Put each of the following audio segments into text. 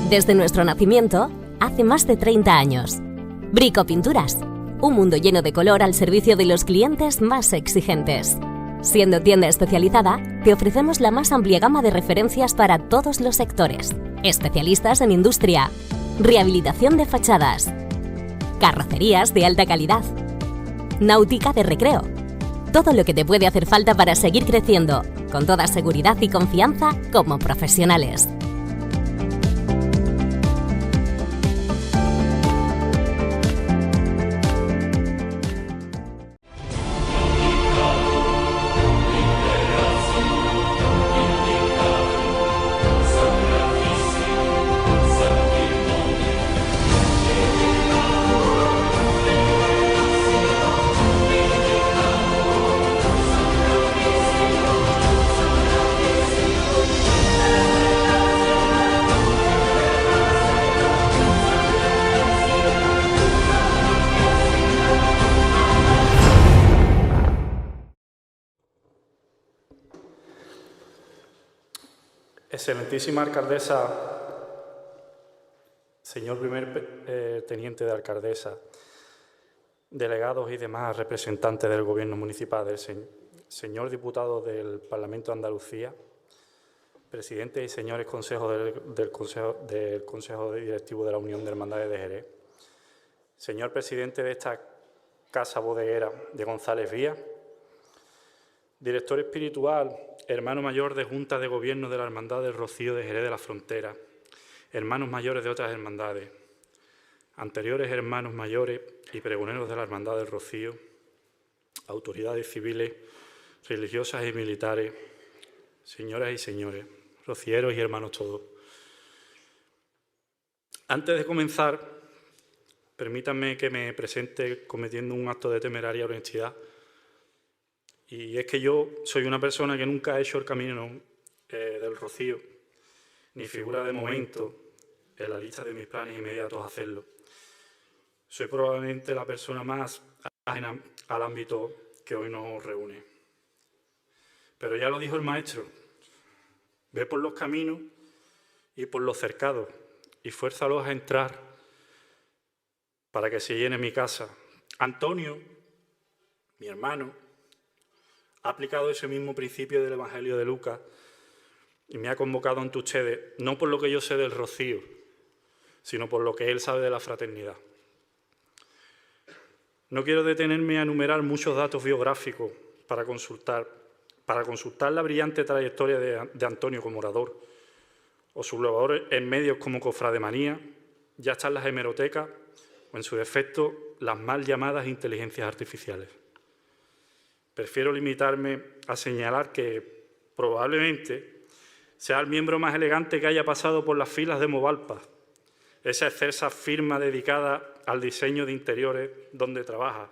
Desde nuestro nacimiento, hace más de 30 años. Brico Pinturas, un mundo lleno de color al servicio de los clientes más exigentes. Siendo tienda especializada, te ofrecemos la más amplia gama de referencias para todos los sectores. Especialistas en industria, rehabilitación de fachadas, carrocerías de alta calidad, náutica de recreo. Todo lo que te puede hacer falta para seguir creciendo, con toda seguridad y confianza como profesionales. Excelentísima alcaldesa, señor primer teniente de alcaldesa, delegados y demás representantes del Gobierno municipal, señor diputado del Parlamento de Andalucía, presidentes y señores consejos del Consejo Directivo de la Unión de Hermandades de Jerez, señor presidente de esta Casa Bodeguera de González Vía, director espiritual, hermano mayor de Junta de Gobierno de la Hermandad del Rocío de Jerez de la Frontera, hermanos mayores de otras hermandades, anteriores hermanos mayores y pregoneros de la Hermandad del Rocío, autoridades civiles, religiosas y militares, señoras y señores, rocieros y hermanos todos. Antes de comenzar, permítanme que me presente cometiendo un acto de temeraria honestidad. Y es que yo soy una persona que nunca ha hecho el camino del Rocío, ni figura de momento en la lista de mis planes inmediatos hacerlo. Soy probablemente la persona más ajena al ámbito que hoy nos reúne. Pero ya lo dijo el maestro, ve por los caminos y por los cercados y fuérzalos a entrar para que se llene mi casa. Antonio, mi hermano, ha aplicado ese mismo principio del Evangelio de Lucas y me ha convocado ante ustedes, no por lo que yo sé del Rocío, sino por lo que él sabe de la fraternidad. No quiero detenerme a enumerar muchos datos biográficos para consultar la brillante trayectoria de Antonio como orador o su labor en medios como Cofrademanía, ya están las hemerotecas o, en su defecto, las mal llamadas inteligencias artificiales. Prefiero limitarme a señalar que probablemente sea el miembro más elegante que haya pasado por las filas de Movalpa, esa excelsa firma dedicada al diseño de interiores donde trabaja.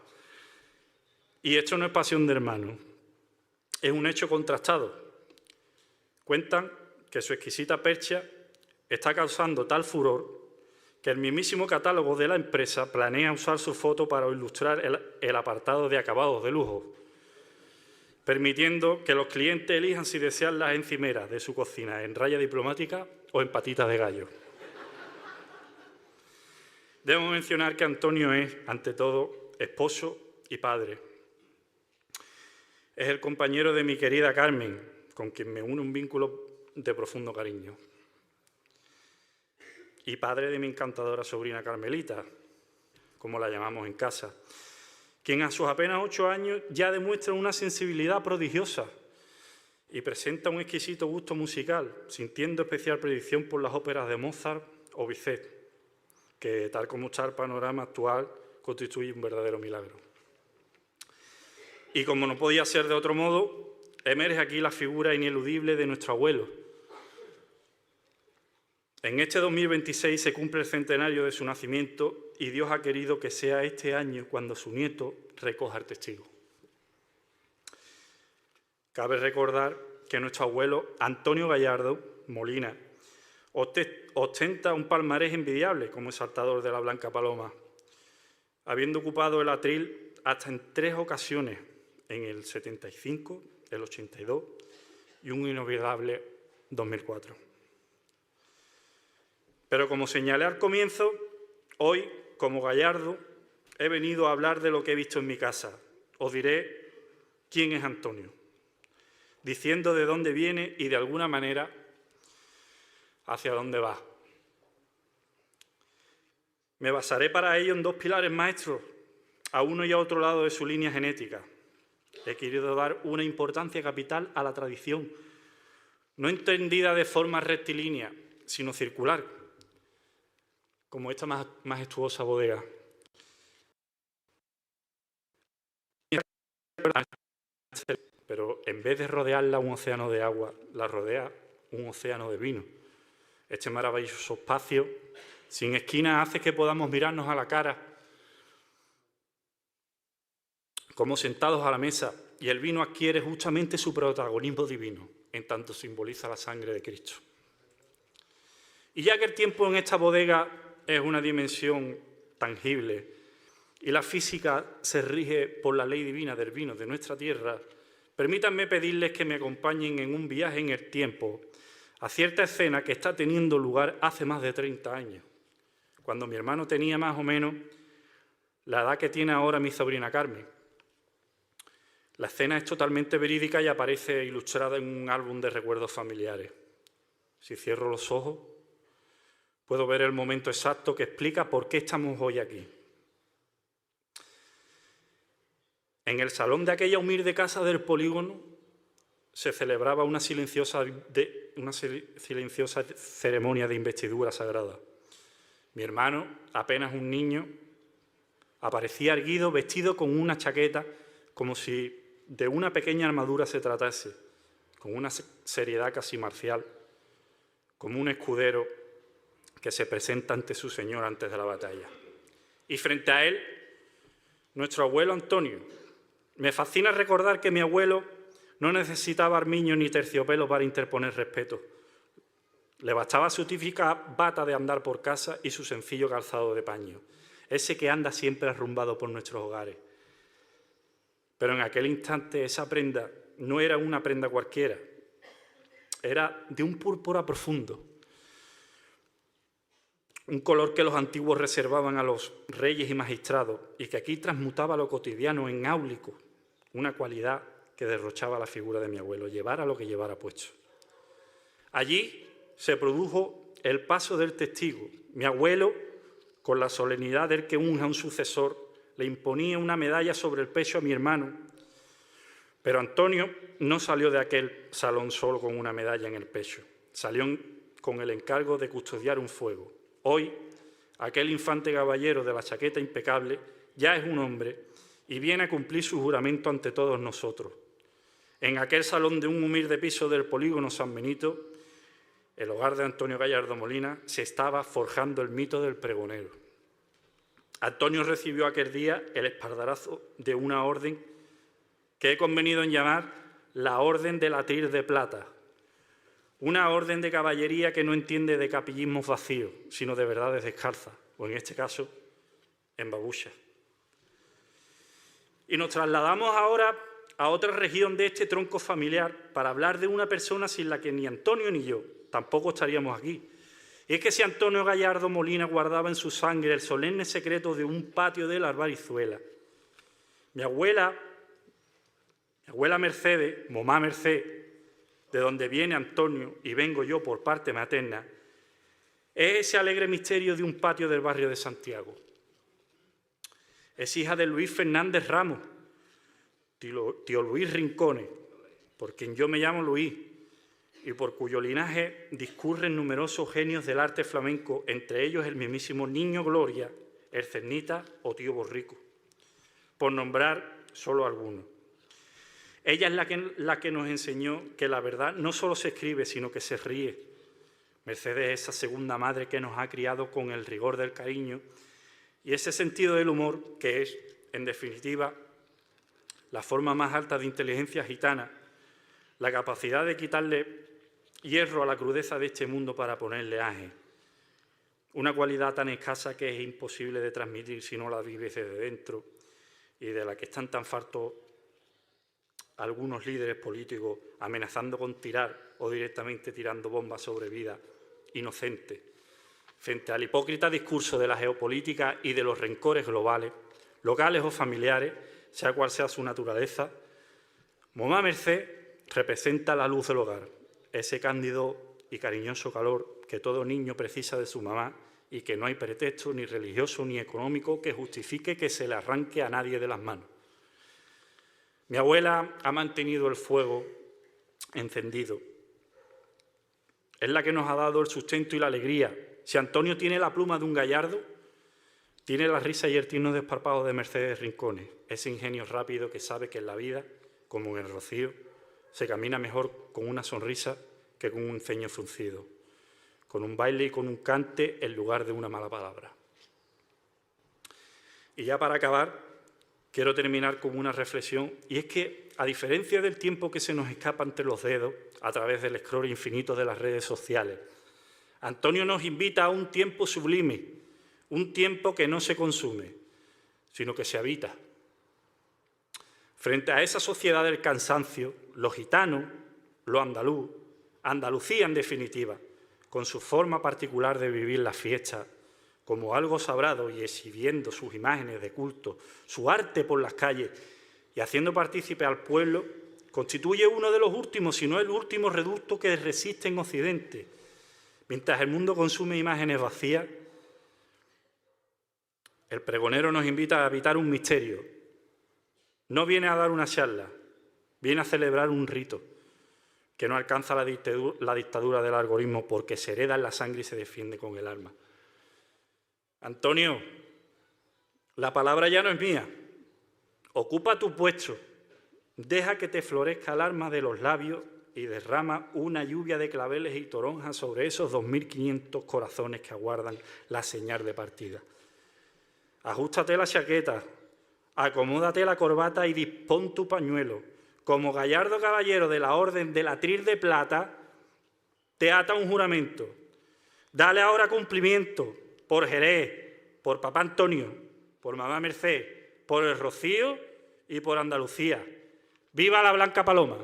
Y esto no es pasión de hermano, es un hecho contrastado. Cuentan que su exquisita percha está causando tal furor que el mismísimo catálogo de la empresa planea usar su foto para ilustrar el apartado de acabados de lujo, permitiendo que los clientes elijan si desean las encimeras de su cocina en raya diplomática o en patitas de gallo. Debo mencionar que Antonio es, ante todo, esposo y padre. Es el compañero de mi querida Carmen, con quien me une un vínculo de profundo cariño. Y padre de mi encantadora sobrina Carmelita, como la llamamos en casa, quien a sus apenas 8 años ya demuestra una sensibilidad prodigiosa y presenta un exquisito gusto musical, sintiendo especial predilección por las óperas de Mozart o Bizet, que, tal como está el panorama actual, constituye un verdadero milagro. Y como no podía ser de otro modo, emerge aquí la figura ineludible de nuestro abuelo. En este 2026 se cumple el centenario de su nacimiento y Dios ha querido que sea este año cuando su nieto recoja el testigo. Cabe recordar que nuestro abuelo Antonio Gallardo Molina ostenta un palmarés envidiable como exaltador de la Blanca Paloma, habiendo ocupado el atril hasta en 3 ocasiones, en el 75, el 82 y un inolvidable 2004. Pero como señalé al comienzo, hoy, como Gallardo, he venido a hablar de lo que he visto en mi casa. Os diré quién es Antonio, diciendo de dónde viene y, de alguna manera, hacia dónde va. Me basaré para ello en dos pilares maestros, a uno y a otro lado de su línea genética. He querido dar una importancia capital a la tradición, no entendida de forma rectilínea, sino circular, como esta majestuosa bodega. Pero en vez de rodearla un océano de agua, la rodea un océano de vino. Este maravilloso espacio, sin esquinas, hace que podamos mirarnos a la cara, como sentados a la mesa, y el vino adquiere justamente su protagonismo divino, en tanto simboliza la sangre de Cristo. Y ya que el tiempo en esta bodega es una dimensión tangible y la física se rige por la ley divina del vino de nuestra tierra, permítanme pedirles que me acompañen en un viaje en el tiempo a cierta escena que está teniendo lugar hace más de 30 años, cuando mi hermano tenía más o menos la edad que tiene ahora mi sobrina Carmen. La escena es totalmente verídica y aparece ilustrada en un álbum de recuerdos familiares. Si cierro los ojos, puedo ver el momento exacto que explica por qué estamos hoy aquí. En el salón de aquella humilde casa del polígono se celebraba una silenciosa ceremonia de investidura sagrada. Mi hermano, apenas un niño, aparecía erguido, vestido con una chaqueta, como si de una pequeña armadura se tratase, con una seriedad casi marcial, como un escudero que se presenta ante su señor antes de la batalla. Y frente a él, nuestro abuelo Antonio. Me fascina recordar que mi abuelo no necesitaba armiño ni terciopelo para interponer respeto. Le bastaba su típica bata de andar por casa y su sencillo calzado de paño, ese que anda siempre arrumbado por nuestros hogares. Pero en aquel instante esa prenda no era una prenda cualquiera, era de un púrpura profundo, un color que los antiguos reservaban a los reyes y magistrados y que aquí transmutaba lo cotidiano en áulico, una cualidad que derrochaba la figura de mi abuelo, llevara lo que llevara puesto. Allí se produjo el paso del testigo. Mi abuelo, con la solemnidad del que unja a un sucesor, le imponía una medalla sobre el pecho a mi hermano, pero Antonio no salió de aquel salón solo con una medalla en el pecho, salió con el encargo de custodiar un fuego. Hoy, aquel infante caballero de la chaqueta impecable ya es un hombre y viene a cumplir su juramento ante todos nosotros. En aquel salón de un humilde piso del polígono San Benito, el hogar de Antonio Gallardo Molina, se estaba forjando el mito del pregonero. Antonio recibió aquel día el espaldarazo de una orden que he convenido en llamar la Orden de la Tir de Plata, una orden de caballería que no entiende de capillismos vacíos, sino de verdades descalzas, o en este caso, en babuchas. Y nos trasladamos ahora a otra región de este tronco familiar para hablar de una persona sin la que ni Antonio ni yo tampoco estaríamos aquí. Y es que si Antonio Gallardo Molina guardaba en su sangre el solemne secreto de un patio de la Albarizuela, mi abuela Mercedes, mamá Merced, de donde viene Antonio y vengo yo por parte materna, es ese alegre misterio de un patio del barrio de Santiago. Es hija de Luis Fernández Ramos, tío Luis Rincones, por quien yo me llamo Luis, y por cuyo linaje discurren numerosos genios del arte flamenco, entre ellos el mismísimo Niño Gloria, el Cernita o tío Borrico, por nombrar solo algunos. Ella es la que nos enseñó que la verdad no solo se escribe, sino que se ríe. Mercedes es esa segunda madre que nos ha criado con el rigor del cariño y ese sentido del humor que es, en definitiva, la forma más alta de inteligencia gitana, la capacidad de quitarle hierro a la crudeza de este mundo para ponerle aje. Una cualidad tan escasa que es imposible de transmitir si no la vives desde dentro y de la que están tan fartos algunos líderes políticos amenazando con tirar o directamente tirando bombas sobre vida inocente, Frente al hipócrita discurso de la geopolítica y de los rencores globales, locales o familiares, sea cual sea su naturaleza, Mamá Mercé representa la luz del hogar, ese cándido y cariñoso calor que todo niño precisa de su mamá y que no hay pretexto ni religioso ni económico que justifique que se le arranque a nadie de las manos. Mi abuela ha mantenido el fuego encendido. Es la que nos ha dado el sustento y la alegría. Si Antonio tiene la pluma de un gallardo, tiene la risa y el tierno desparpajo de Mercedes Rincones, ese ingenio rápido que sabe que en la vida, como en el Rocío, se camina mejor con una sonrisa que con un ceño fruncido, con un baile y con un cante en lugar de una mala palabra. Y ya para acabar, quiero terminar con una reflexión, y es que, a diferencia del tiempo que se nos escapa entre los dedos a través del scroll infinito de las redes sociales, Antonio nos invita a un tiempo sublime, un tiempo que no se consume, sino que se habita. Frente a esa sociedad del cansancio, los gitanos, lo andaluz, Andalucía en definitiva, con su forma particular de vivir la fiesta, como algo sagrado y exhibiendo sus imágenes de culto, su arte por las calles y haciendo partícipe al pueblo, constituye uno de los últimos, si no el último reducto que resiste en Occidente. Mientras el mundo consume imágenes vacías, el pregonero nos invita a habitar un misterio. No viene a dar una charla, viene a celebrar un rito que no alcanza la dictadura del algoritmo porque se hereda en la sangre y se defiende con el arma. Antonio, la palabra ya no es mía. Ocupa tu puesto, deja que te florezca el arma de los labios y derrama una lluvia de claveles y toronjas sobre esos 2.500 corazones que aguardan la señal de partida. Ajústate la chaqueta, acomódate la corbata y dispón tu pañuelo. Como gallardo caballero de la Orden del Atril de Plata, te ata un juramento. Dale ahora cumplimiento por Jerez, por Papá Antonio, por Mamá Mercé, por el Rocío y por Andalucía. ¡Viva la Blanca Paloma!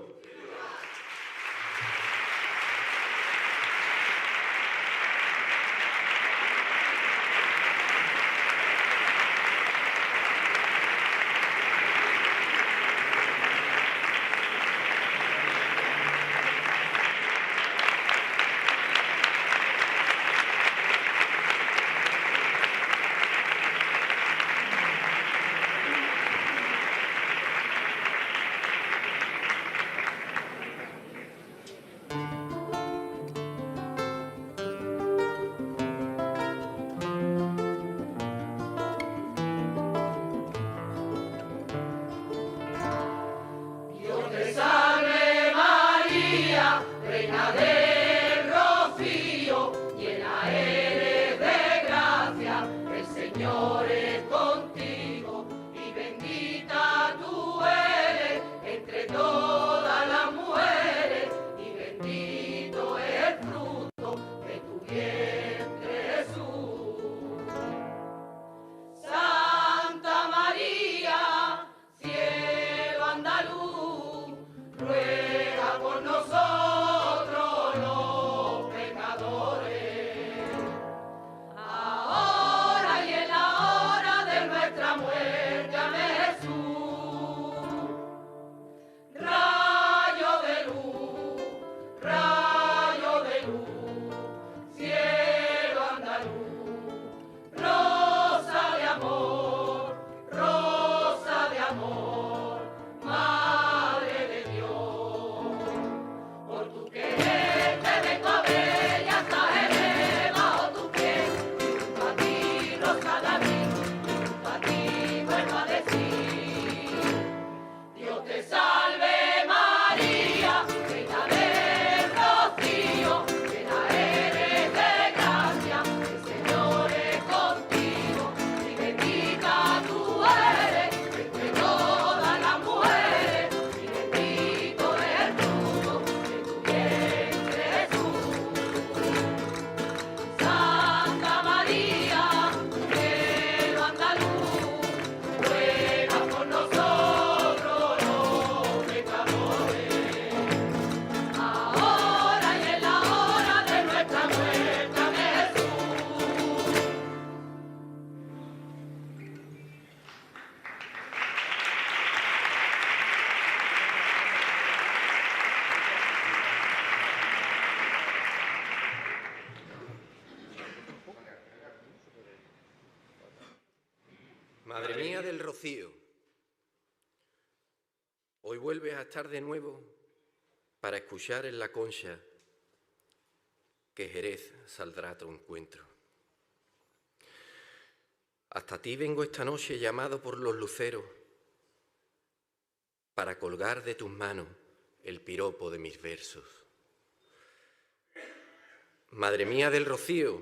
Rayo de luz, cielo. Madre mía del Rocío, hoy vuelves a estar de nuevo para escuchar en la concha que Jerez saldrá a tu encuentro. Hasta ti vengo esta noche llamado por los luceros para colgar de tus manos el piropo de mis versos. Madre mía del Rocío,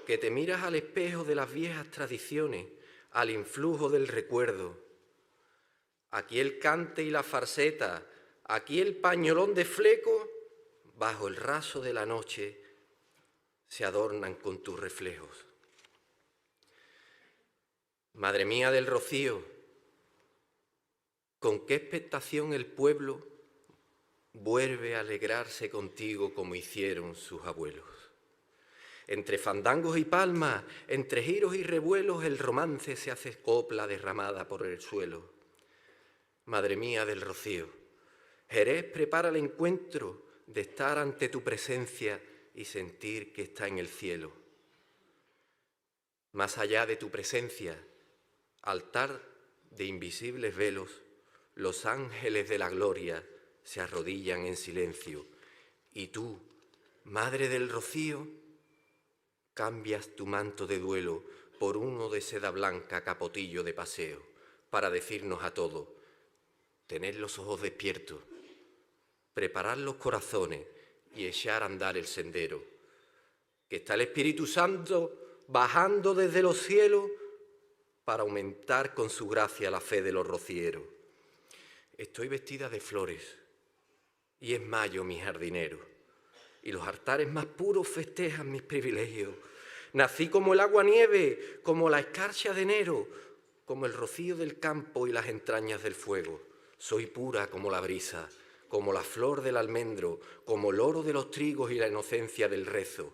que te miras al espejo de las viejas tradiciones, al influjo del recuerdo. Aquí el cante y la farseta, aquí el pañolón de fleco, bajo el raso de la noche, se adornan con tus reflejos. Madre mía del Rocío, con qué expectación el pueblo vuelve a alegrarse contigo como hicieron sus abuelos. Entre fandangos y palmas, entre giros y revuelos, el romance se hace copla derramada por el suelo. Madre mía del Rocío, Jerez prepara el encuentro de estar ante tu presencia y sentir que está en el cielo. Más allá de tu presencia, altar de invisibles velos, los ángeles de la gloria se arrodillan en silencio y tú, Madre del Rocío, cambias tu manto de duelo por uno de seda blanca capotillo de paseo para decirnos a todos: tened los ojos despiertos, preparad los corazones y echar a andar el sendero, que está el Espíritu Santo bajando desde los cielos para aumentar con su gracia la fe de los rocieros. Estoy vestida de flores y es mayo mi jardinero, y los altares más puros festejan mis privilegios. Nací como el agua nieve, como la escarcha de enero, como el rocío del campo y las entrañas del fuego. Soy pura como la brisa, como la flor del almendro, como el oro de los trigos y la inocencia del rezo.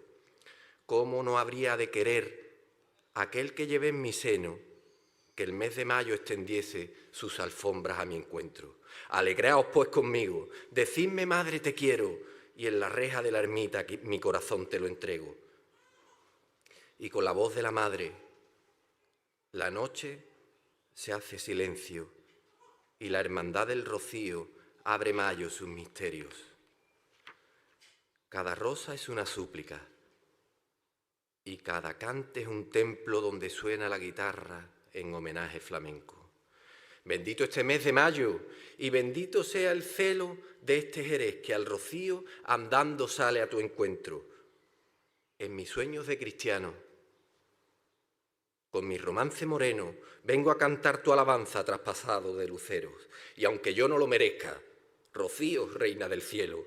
¿Cómo no habría de querer aquel que llevé en mi seno que el mes de mayo extendiese sus alfombras a mi encuentro? Alegraos pues conmigo, decidme madre te quiero, y en la reja de la ermita mi corazón te lo entrego. Y con la voz de la madre, la noche se hace silencio y la hermandad del Rocío abre mayo sus misterios. Cada rosa es una súplica y cada cante es un templo donde suena la guitarra en homenaje flamenco. Bendito este mes de mayo y bendito sea el celo de este Jerez que al Rocío andando sale a tu encuentro. En mis sueños de cristiano, con mi romance moreno, vengo a cantar tu alabanza traspasado de luceros. Y aunque yo no lo merezca, Rocío, reina del cielo,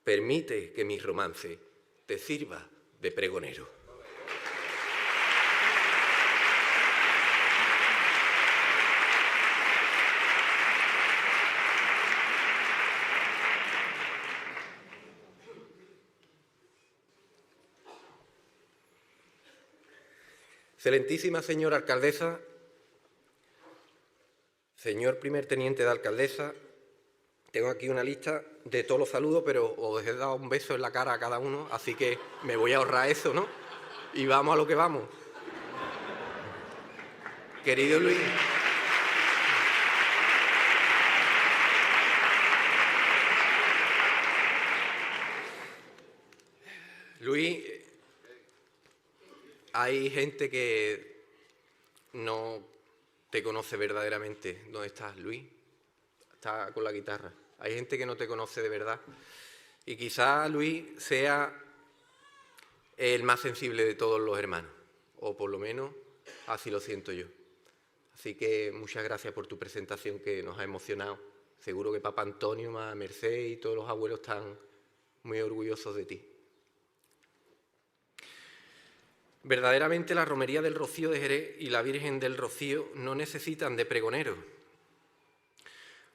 permite que mi romance te sirva de pregonero. Excelentísima señora alcaldesa, señor primer teniente de alcaldesa, tengo aquí una lista de todos los saludos, pero os he dado un beso en la cara a cada uno, así que me voy a ahorrar eso, ¿no? Y vamos a lo que vamos. Querido Luis, hay gente que no te conoce verdaderamente. ¿Dónde estás, Luis? Está con la guitarra. Hay gente que no te conoce de verdad. Y quizá Luis sea el más sensible de todos los hermanos. O por lo menos así lo siento yo. Así que muchas gracias por tu presentación que nos ha emocionado. Seguro que Papá Antonio, Mamá Merced y todos los abuelos están muy orgullosos de ti. Verdaderamente la Romería del Rocío de Jerez y la Virgen del Rocío no necesitan de pregoneros,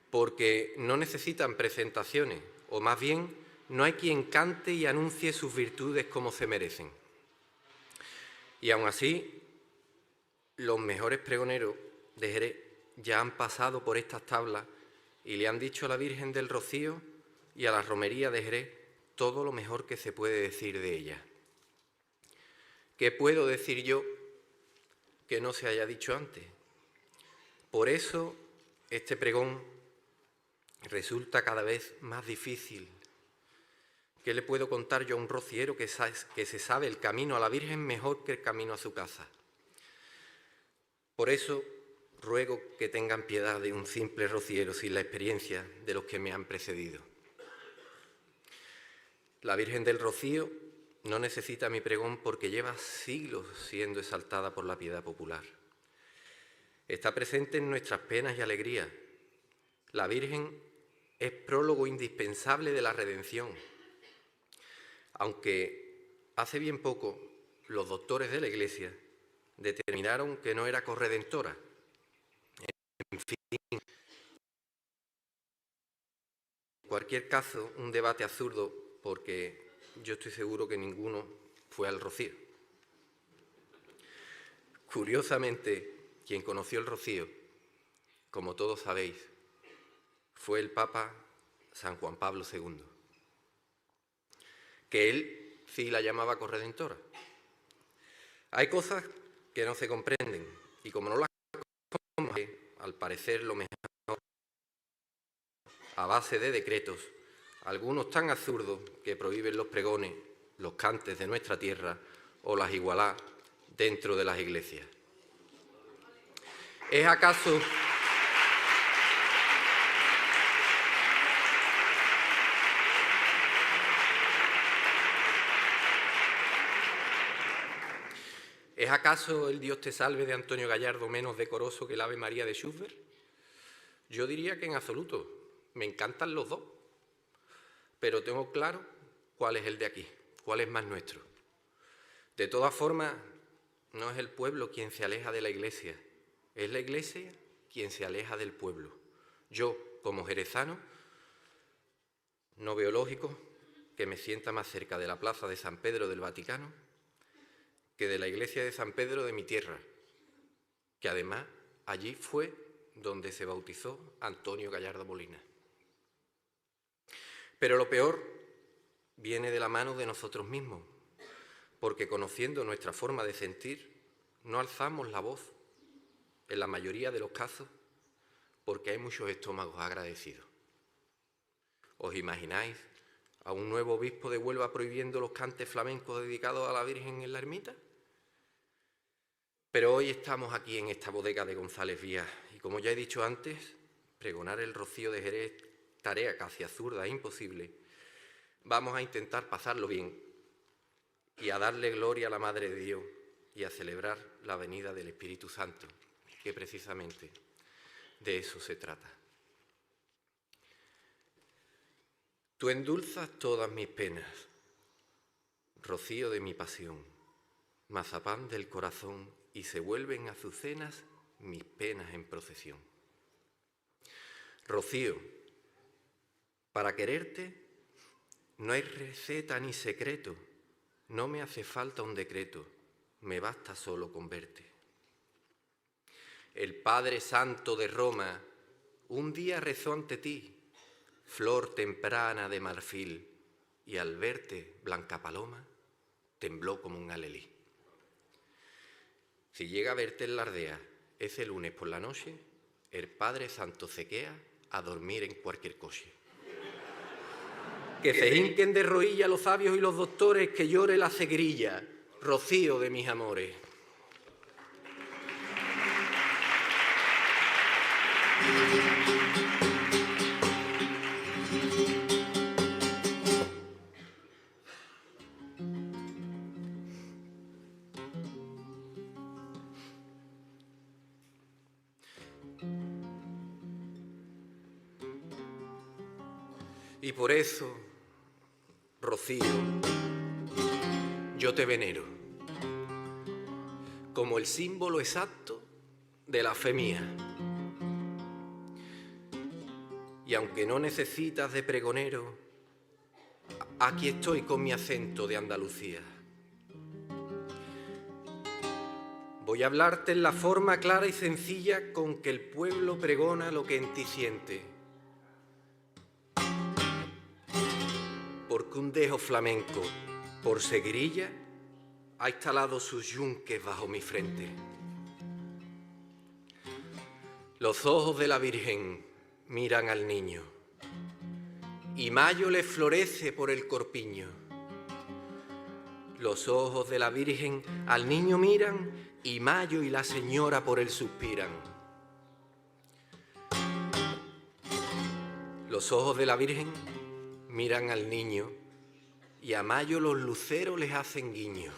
porque no necesitan presentaciones, o más bien no hay quien cante y anuncie sus virtudes como se merecen. Y aún así, los mejores pregoneros de Jerez ya han pasado por estas tablas y le han dicho a la Virgen del Rocío y a la Romería de Jerez todo lo mejor que se puede decir de ella. ¿Qué puedo decir yo que no se haya dicho antes? Por eso este pregón resulta cada vez más difícil. ¿Qué le puedo contar yo a un rociero que se sabe el camino a la Virgen mejor que el camino a su casa? Por eso ruego que tengan piedad de un simple rociero sin la experiencia de los que me han precedido. La Virgen del Rocío no necesita mi pregón porque lleva siglos siendo exaltada por la piedad popular. Está presente en nuestras penas y alegrías. La Virgen es prólogo indispensable de la redención. Aunque hace bien poco los doctores de la Iglesia determinaron que no era corredentora. En fin, en cualquier caso, un debate absurdo porque yo estoy seguro que ninguno fue al Rocío. Curiosamente, quien conoció el Rocío, como todos sabéis, fue el Papa San Juan Pablo II, que él sí la llamaba corredentora. Hay cosas que no se comprenden y como no las comprendemos, al parecer lo mejor a base de decretos, algunos tan absurdos que prohíben los pregones, los cantes de nuestra tierra o las igualá dentro de las iglesias. ¿Es acaso el Dios te salve de Antonio Gallardo menos decoroso que el Ave María de Schubert? Yo diría que en absoluto. Me encantan los dos, pero tengo claro cuál es el de aquí, cuál es más nuestro. De todas formas, no es el pueblo quien se aleja de la Iglesia, es la Iglesia quien se aleja del pueblo. Yo, como jerezano, no veo lógico que me sienta más cerca de la plaza de San Pedro del Vaticano que de la iglesia de San Pedro de mi tierra, que además allí fue donde se bautizó Antonio Gallardo Molina. Pero lo peor viene de la mano de nosotros mismos, porque conociendo nuestra forma de sentir, no alzamos la voz, en la mayoría de los casos, porque hay muchos estómagos agradecidos. ¿Os imagináis a un nuevo obispo de Huelva prohibiendo los cantes flamencos dedicados a la Virgen en la ermita? Pero hoy estamos aquí en esta bodega de González Vías y, como ya he dicho antes, pregonar el Rocío de Jerez, tarea casi absurda e imposible. Vamos a intentar pasarlo bien y a darle gloria a la Madre de Dios y a celebrar la venida del Espíritu Santo, que precisamente de eso se trata. Tú endulzas todas mis penas, rocío de mi pasión, mazapán del corazón, y se vuelven azucenas mis penas en procesión. Rocío, para quererte no hay receta ni secreto, no me hace falta un decreto, me basta solo con verte. El Padre Santo de Roma un día rezó ante ti, flor temprana de marfil, y al verte, blanca paloma, tembló como un alelí. Si llega a verte en la aldea ese lunes por la noche, el Padre Santo se queda a dormir en cualquier coche. Que se hinquen de rodillas los sabios y los doctores, que llore la cegrilla, rocío de mis amores. Y por eso, Rocío, yo te venero como el símbolo exacto de la fe mía. Y aunque no necesitas de pregonero, aquí estoy con mi acento de Andalucía. Voy a hablarte en la forma clara y sencilla con que el pueblo pregona lo que en ti siente. Porque un dejo flamenco, por seguirilla, ha instalado sus yunques bajo mi frente. Los ojos de la Virgen miran al niño y mayo le florece por el corpiño. Los ojos de la Virgen al niño miran y mayo y la señora por él suspiran. Los ojos de la Virgen miran al niño y a mayo los luceros les hacen guiño.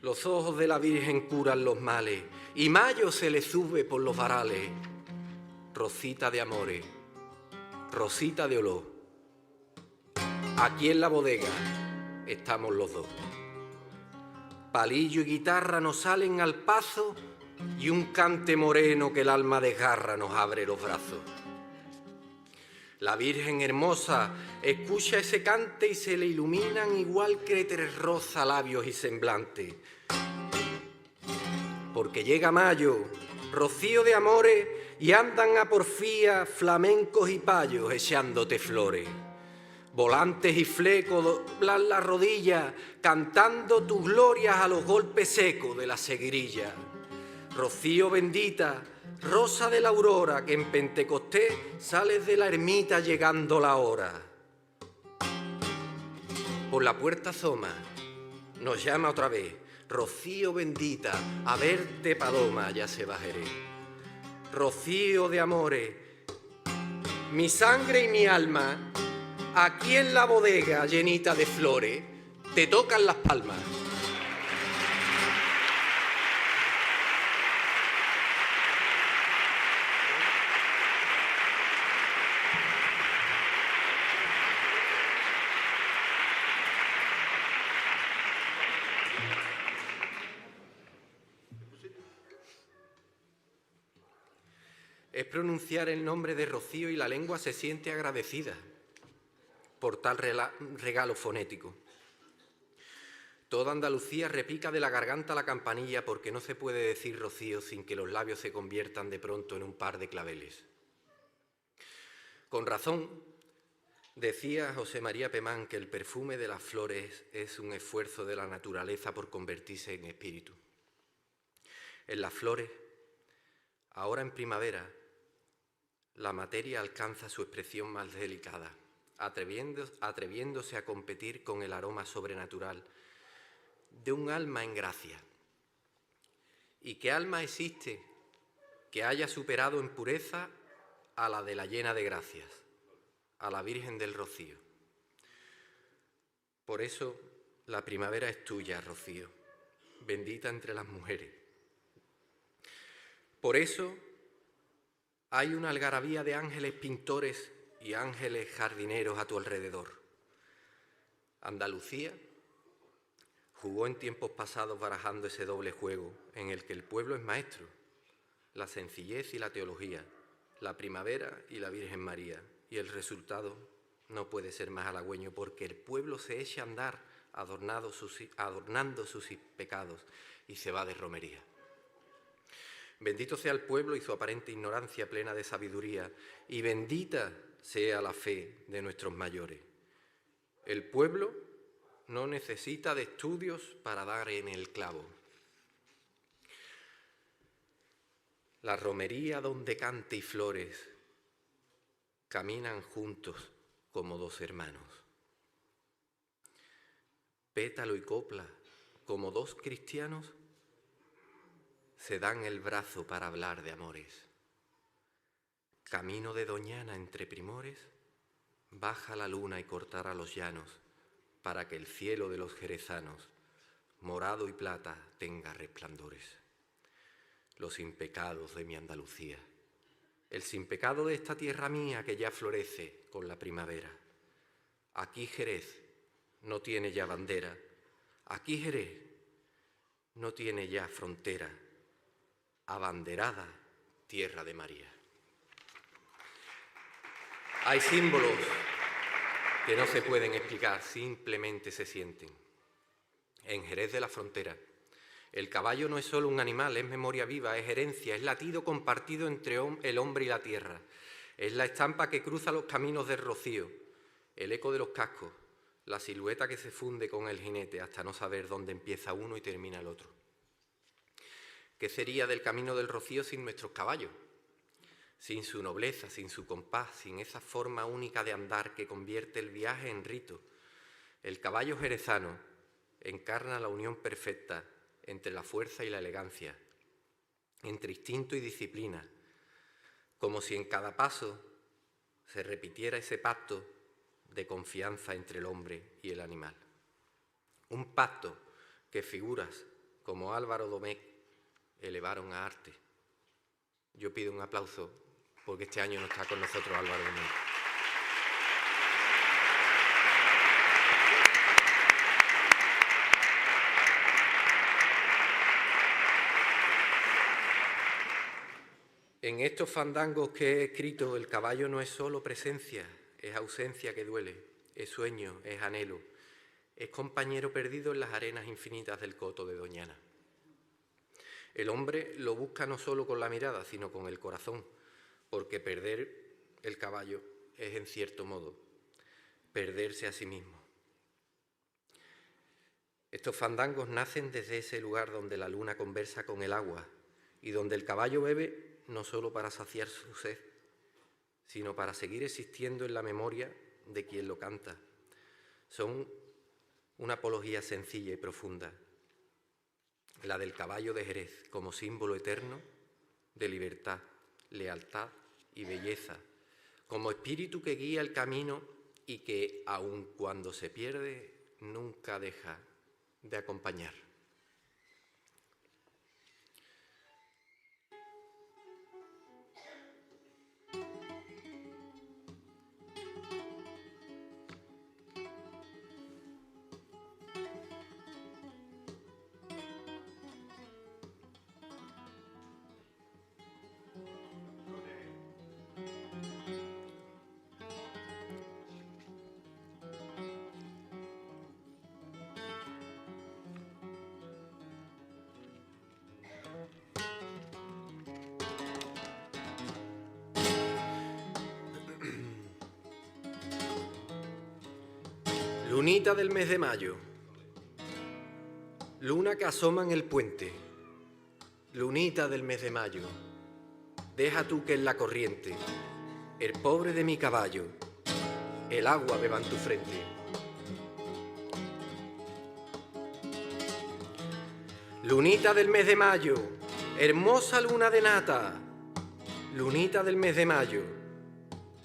Los ojos de la Virgen curan los males y mayo se le sube por los varales. Rosita de amores, rosita de olor. Aquí en la bodega estamos los dos. Palillo y guitarra nos salen al paso y un cante moreno que el alma desgarra nos abre los brazos. La Virgen hermosa escucha ese cante y se le iluminan igual créteres rosa labios y semblante. Porque llega mayo, rocío de amores, y andan a porfía flamencos y payos echándote flores. Volantes y flecos doblan las rodillas, cantando tus glorias a los golpes secos de la seguirilla. Rocío bendita, rosa de la aurora, que en Pentecostés sales de la ermita llegando la hora. Por la puerta asoma, nos llama otra vez, rocío bendita, a verte paloma ya se bajaré. Rocío de amores, mi sangre y mi alma, aquí en la bodega llenita de flores, te tocan las palmas. Es pronunciar el nombre de Rocío y la lengua se siente agradecida por tal regalo fonético. Toda Andalucía repica de la garganta la campanilla porque no se puede decir Rocío sin que los labios se conviertan de pronto en un par de claveles. Con razón, decía José María Pemán que el perfume de las flores es un esfuerzo de la naturaleza por convertirse en espíritu. En las flores, ahora en primavera, la materia alcanza su expresión más delicada, atreviéndose a competir con el aroma sobrenatural de un alma en gracia. ¿Y qué alma existe que haya superado en pureza a la de la llena de gracias, a la Virgen del Rocío? Por eso la primavera es tuya, Rocío, bendita entre las mujeres. Por eso hay una algarabía de ángeles pintores y ángeles jardineros a tu alrededor. Andalucía jugó en tiempos pasados barajando ese doble juego en el que el pueblo es maestro, la sencillez y la teología, la primavera y la Virgen María, y el resultado no puede ser más halagüeño porque el pueblo se echa a andar adornando sus pecados y se va de romería. Bendito sea el pueblo y su aparente ignorancia plena de sabiduría, y bendita sea la fe de nuestros mayores. El pueblo no necesita de estudios para dar en el clavo. La romería donde cante y flores caminan juntos como dos hermanos. Pétalo y copla, como dos cristianos, se dan el brazo para hablar de amores. Camino de Doñana entre primores, baja la luna y cortará los llanos, para que el cielo de los jerezanos, morado y plata, tenga resplandores. Los sin pecados de mi Andalucía, el sin pecado de esta tierra mía que ya florece con la primavera. Aquí Jerez no tiene ya bandera, aquí Jerez no tiene ya frontera, abanderada tierra de María. Hay símbolos que no se pueden explicar, simplemente se sienten. En Jerez de la Frontera, el caballo no es solo un animal, es memoria viva, es herencia, es latido compartido entre el hombre y la tierra. Es la estampa que cruza los caminos del rocío, el eco de los cascos, la silueta que se funde con el jinete hasta no saber dónde empieza uno y termina el otro. ¿Qué sería del Camino del Rocío sin nuestros caballos? Sin su nobleza, sin su compás, sin esa forma única de andar que convierte el viaje en rito. El caballo jerezano encarna la unión perfecta entre la fuerza y la elegancia, entre instinto y disciplina, como si en cada paso se repitiera ese pacto de confianza entre el hombre y el animal. Un pacto que figuras como Álvaro Domecq elevaron a arte. Yo pido un aplauso porque este año no está con nosotros Álvaro Domecq. En estos fandangos que he escrito, el caballo no es solo presencia, es ausencia que duele, es sueño, es anhelo, es compañero perdido en las arenas infinitas del coto de Doñana. El hombre lo busca no solo con la mirada, sino con el corazón, porque perder el caballo es, en cierto modo, perderse a sí mismo. Estos fandangos nacen desde ese lugar donde la luna conversa con el agua y donde el caballo bebe no solo para saciar su sed, sino para seguir existiendo en la memoria de quien lo canta. Son una apología sencilla y profunda, la del caballo de Jerez como símbolo eterno de libertad, lealtad y belleza, como espíritu que guía el camino y que, aun cuando se pierde, nunca deja de acompañar. Lunita del mes de mayo, luna que asoma en el puente, lunita del mes de mayo, deja tú que en la corriente, el pobre de mi caballo, el agua beba en tu frente. Lunita del mes de mayo, hermosa luna de nata, lunita del mes de mayo,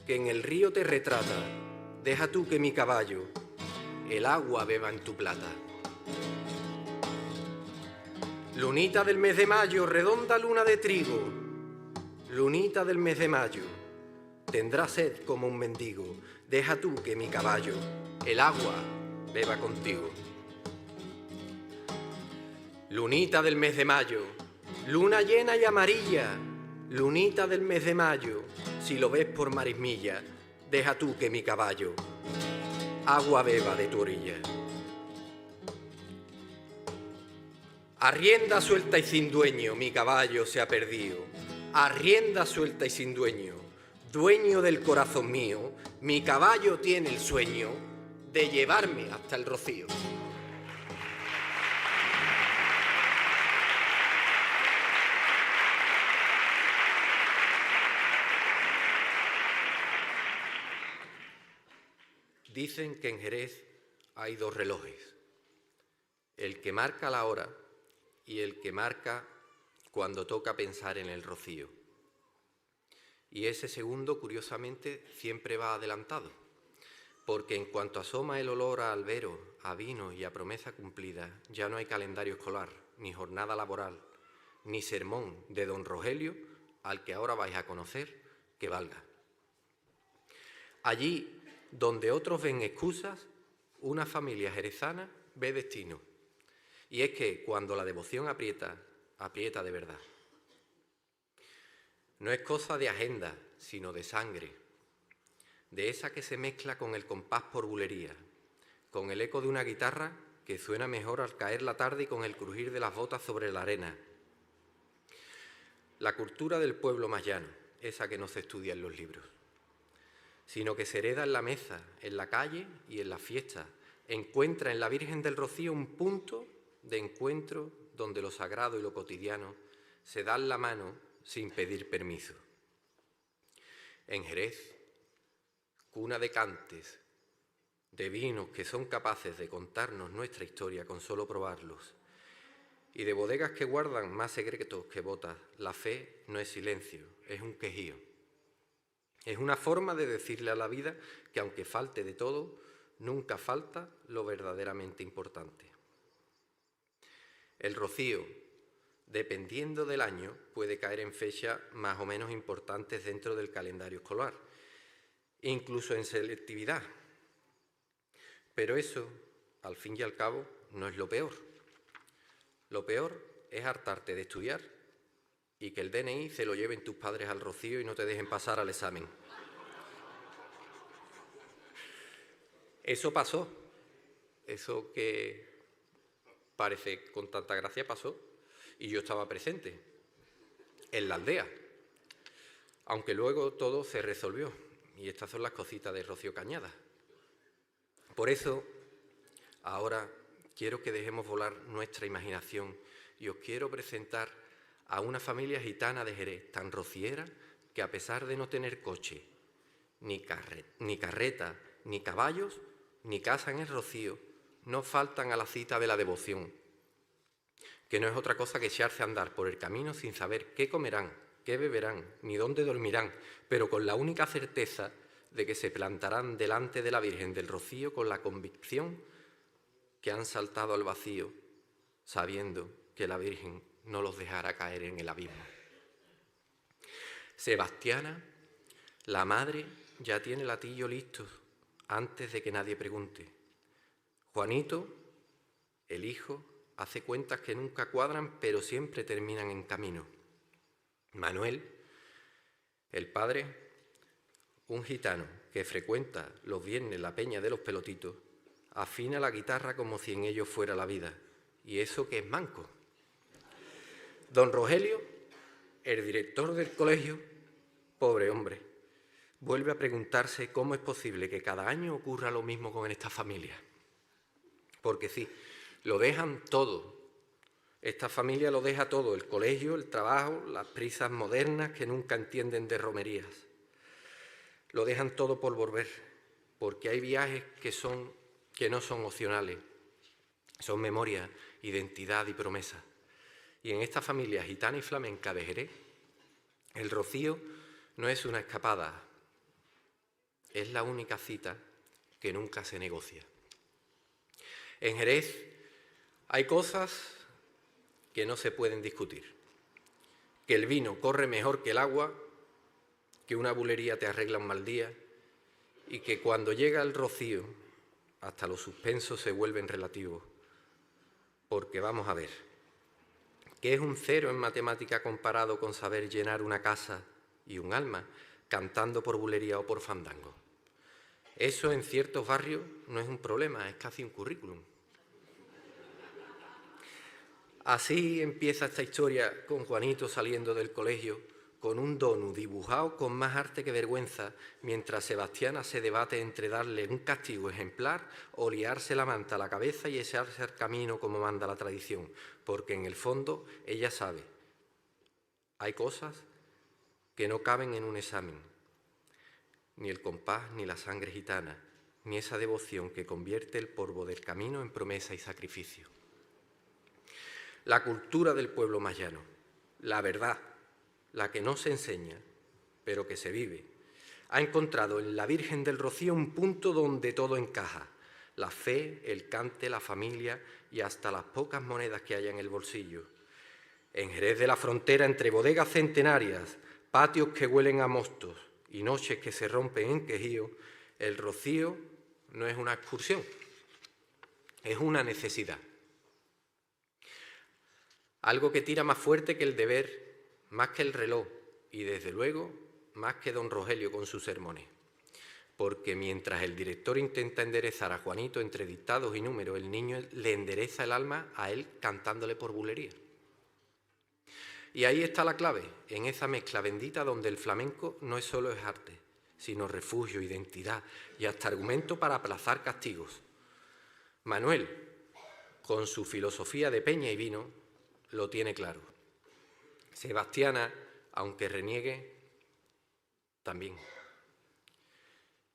que en el río te retrata, deja tú que mi caballo, el agua beba en tu plata. Lunita del mes de mayo, redonda luna de trigo, lunita del mes de mayo, tendrá sed como un mendigo, deja tú que mi caballo, el agua, beba contigo. Lunita del mes de mayo, luna llena y amarilla, lunita del mes de mayo, si lo ves por marismilla, deja tú que mi caballo, agua beba de tu orilla. A rienda suelta y sin dueño mi caballo se ha perdido. A rienda suelta y sin dueño, dueño del corazón mío, mi caballo tiene el sueño de llevarme hasta el rocío. Dicen que en Jerez hay dos relojes, el que marca la hora y el que marca cuando toca pensar en el rocío. Y ese segundo, curiosamente, siempre va adelantado, porque en cuanto asoma el olor a albero, a vino y a promesa cumplida, ya no hay calendario escolar, ni jornada laboral, ni sermón de don Rogelio, al que ahora vais a conocer, que valga. Allí donde otros ven excusas, una familia jerezana ve destino. Y es que cuando la devoción aprieta, aprieta de verdad. No es cosa de agenda, sino de sangre, de esa que se mezcla con el compás por bulería, con el eco de una guitarra que suena mejor al caer la tarde y con el crujir de las botas sobre la arena. La cultura del pueblo más llano, esa que no se estudia en los libros, sino que se hereda en la mesa, en la calle y en las fiestas. Encuentra en la Virgen del Rocío un punto de encuentro donde lo sagrado y lo cotidiano se dan la mano sin pedir permiso. En Jerez, cuna de cantes, de vinos que son capaces de contarnos nuestra historia con solo probarlos, y de bodegas que guardan más secretos que botas, la fe no es silencio, es un quejío. Es una forma de decirle a la vida que aunque falte de todo, nunca falta lo verdaderamente importante. El rocío, dependiendo del año, puede caer en fechas más o menos importantes dentro del calendario escolar, incluso en selectividad. Pero eso, al fin y al cabo, no es lo peor. Lo peor es hartarte de estudiar y que el DNI se lo lleven tus padres al rocío y no te dejen pasar al examen. Eso pasó, eso que parece con tanta gracia pasó, y yo estaba presente, en la aldea, aunque luego todo se resolvió, y estas son las cositas de Rocío Cañada. Por eso, ahora quiero que dejemos volar nuestra imaginación y os quiero presentar a una familia gitana de Jerez, tan rociera que a pesar de no tener coche, ni carreta, ni caballos, ni casa en el rocío, no faltan a la cita de la devoción, que no es otra cosa que echarse a andar por el camino sin saber qué comerán, qué beberán, ni dónde dormirán, pero con la única certeza de que se plantarán delante de la Virgen del Rocío con la convicción que han saltado al vacío, sabiendo que la Virgen no los dejará caer en el abismo. Sebastiana, la madre, ya tiene el latillo listo antes de que nadie pregunte. Juanito, el hijo, hace cuentas que nunca cuadran, pero siempre terminan en camino. Manuel, el padre, un gitano que frecuenta los viernes la peña de los pelotitos, afina la guitarra como si en ello fuera la vida, y eso que es manco. Don Rogelio, el director del colegio, pobre hombre, vuelve a preguntarse cómo es posible que cada año ocurra lo mismo con esta familia. Porque sí, lo dejan todo. Esta familia lo deja todo, el colegio, el trabajo, las prisas modernas que nunca entienden de romerías. Lo dejan todo por volver, porque hay viajes que no son opcionales, son memoria, identidad y promesa. Y en esta familia gitana y flamenca de Jerez, el rocío no es una escapada, es la única cita que nunca se negocia. En Jerez hay cosas que no se pueden discutir, que el vino corre mejor que el agua, que una bulería te arregla un mal día y que cuando llega el rocío hasta los suspensos se vuelven relativos. Porque vamos a ver, ¿qué es un cero en matemática comparado con saber llenar una casa y un alma cantando por bulería o por fandango? Eso en ciertos barrios no es un problema, es casi un currículum. Así empieza esta historia con Juanito saliendo del colegio con un donut dibujado con más arte que vergüenza, mientras Sebastiana se debate entre darle un castigo ejemplar o liarse la manta a la cabeza y echarse al camino como manda la tradición, porque en el fondo ella sabe, hay cosas que no caben en un examen, ni el compás ni la sangre gitana, ni esa devoción que convierte el polvo del camino en promesa y sacrificio. La cultura del pueblo más llano, la verdad, la que no se enseña, pero que se vive, ha encontrado en la Virgen del Rocío un punto donde todo encaja, la fe, el cante, la familia y hasta las pocas monedas que haya en el bolsillo. En Jerez de la Frontera, entre bodegas centenarias, patios que huelen a mostos y noches que se rompen en quejío, el rocío no es una excursión, es una necesidad. Algo que tira más fuerte que el deber, más que el reloj y, desde luego, más que don Rogelio con sus sermones. Porque mientras el director intenta enderezar a Juanito entre dictados y números, el niño le endereza el alma a él cantándole por bulería. Y ahí está la clave, en esa mezcla bendita donde el flamenco no es solo arte, sino refugio, identidad y hasta argumento para aplazar castigos. Manuel, con su filosofía de peña y vino, lo tiene claro. Sebastiana, aunque reniegue, también.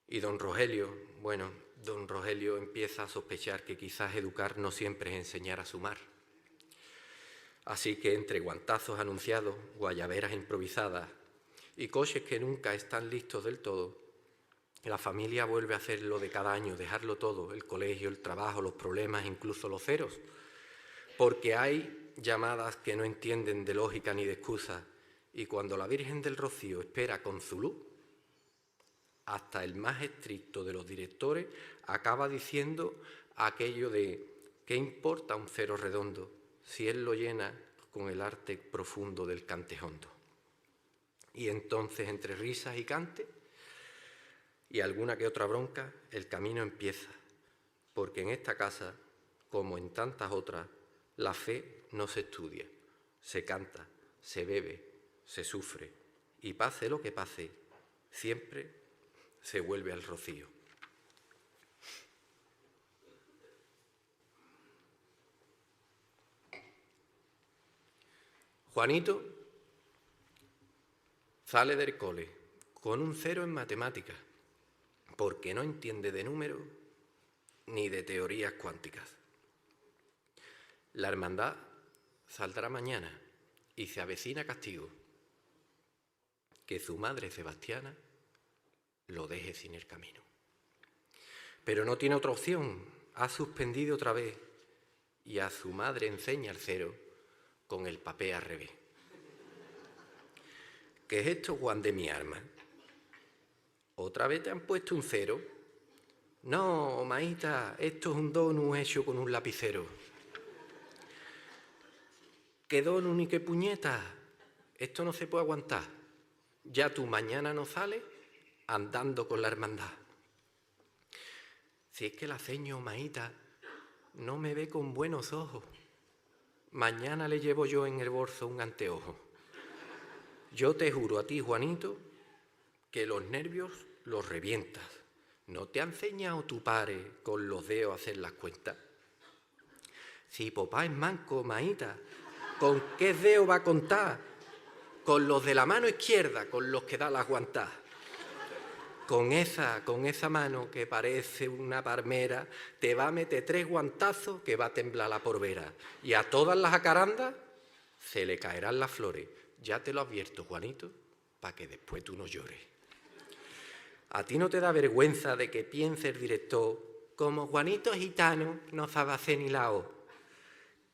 Y don Rogelio, bueno, don Rogelio empieza a sospechar que quizás educar no siempre es enseñar a sumar. Así que entre guantazos anunciados, guayaberas improvisadas y coches que nunca están listos del todo, la familia vuelve a hacer lo de cada año, dejarlo todo, el colegio, el trabajo, los problemas, incluso los ceros, porque hay llamadas que no entienden de lógica ni de excusa, y cuando la Virgen del Rocío espera con su luz, hasta el más estricto de los directores acaba diciendo aquello de ¿qué importa un cero redondo si él lo llena con el arte profundo del cantejondo? Y entonces, entre risas y cante y alguna que otra bronca, el camino empieza, porque en esta casa, como en tantas otras, la fe no se estudia, se canta, se bebe, se sufre, y pase lo que pase, siempre se vuelve al rocío. Juanito sale del cole con un 0 en matemáticas, porque no entiende de números ni de teorías cuánticas. La hermandad saldrá mañana y se avecina castigo, que su madre Sebastiana lo deje sin el camino. Pero no tiene otra opción, ha suspendido otra vez y a su madre enseña el 0 con el papel al revés. ¿Qué es esto, Juan de mi arma? ¿Otra vez te han puesto un 0? No, maíta, esto es un donut hecho con un lapicero. ¿Qué donut ni qué puñeta? Esto no se puede aguantar. Ya tú mañana no sales andando con la hermandad. Si es que la ceño, maíta, no me ve con buenos ojos. Mañana le llevo yo en el bolso un anteojo. Yo te juro a ti, Juanito, que los nervios los revientas. ¿No te ha enseñado tu padre con los dedos a hacer las cuentas? Si papá es manco, maíta, ¿con qué dedo va a contar? Con los de la mano izquierda, con los que da las guantadas. Con esa mano que parece una palmera, te va a meter 3 guantazos que va a temblar la porvera. Y a todas las acarandas se le caerán las flores. Ya te lo advierto, Juanito, para que después tú no llores. ¿A ti no te da vergüenza de que piense el director, como Juanito es gitano, no sabe hacer ni la O?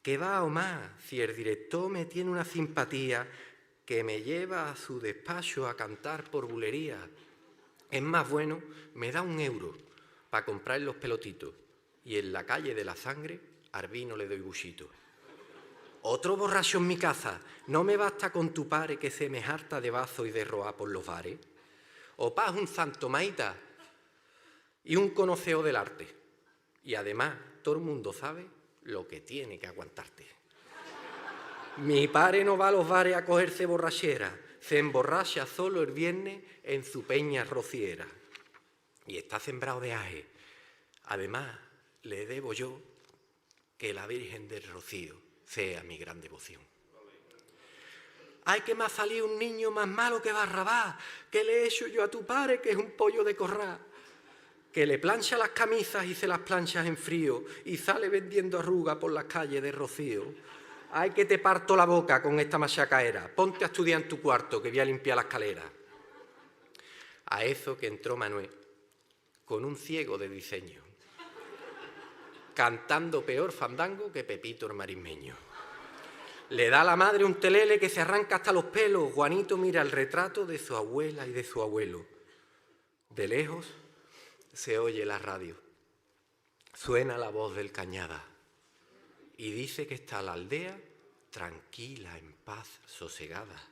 ¿Qué va o más si el director me tiene una simpatía que me lleva a su despacho a cantar por bulería? Es más bueno, me da 1 euro para comprar los pelotitos y en la calle de la sangre al vino le doy buchito. Otro borracho en mi casa, no me basta con tu padre que se me harta de bazo y de roa por los bares. Opá es un santo, maíta, y un conocedor del arte. Y además, todo el mundo sabe lo que tiene que aguantarte. Mi padre no va a los bares a cogerse borrachera, se emborracha solo el viernes en su peña rociera. Y está sembrado de aje. Además, le debo yo que la Virgen del Rocío sea mi gran devoción. Ay, que me ha salido un niño más malo que Barrabás, que le he hecho yo a tu padre, que es un pollo de corral, que le plancha las camisas y se las planchas en frío y sale vendiendo arrugas por las calles de Rocío. Ay, que te parto la boca con esta machacaera, ponte a estudiar en tu cuarto que voy a limpiar la escalera. A eso que entró Manuel, con un ciego de diseño, cantando peor fandango que Pepito el marismeño. Le da a la madre un telele que se arranca hasta los pelos. Juanito mira el retrato de su abuela y de su abuelo. De lejos se oye la radio. Suena la voz del Cañada y dice que está la aldea tranquila, en paz, sosegada.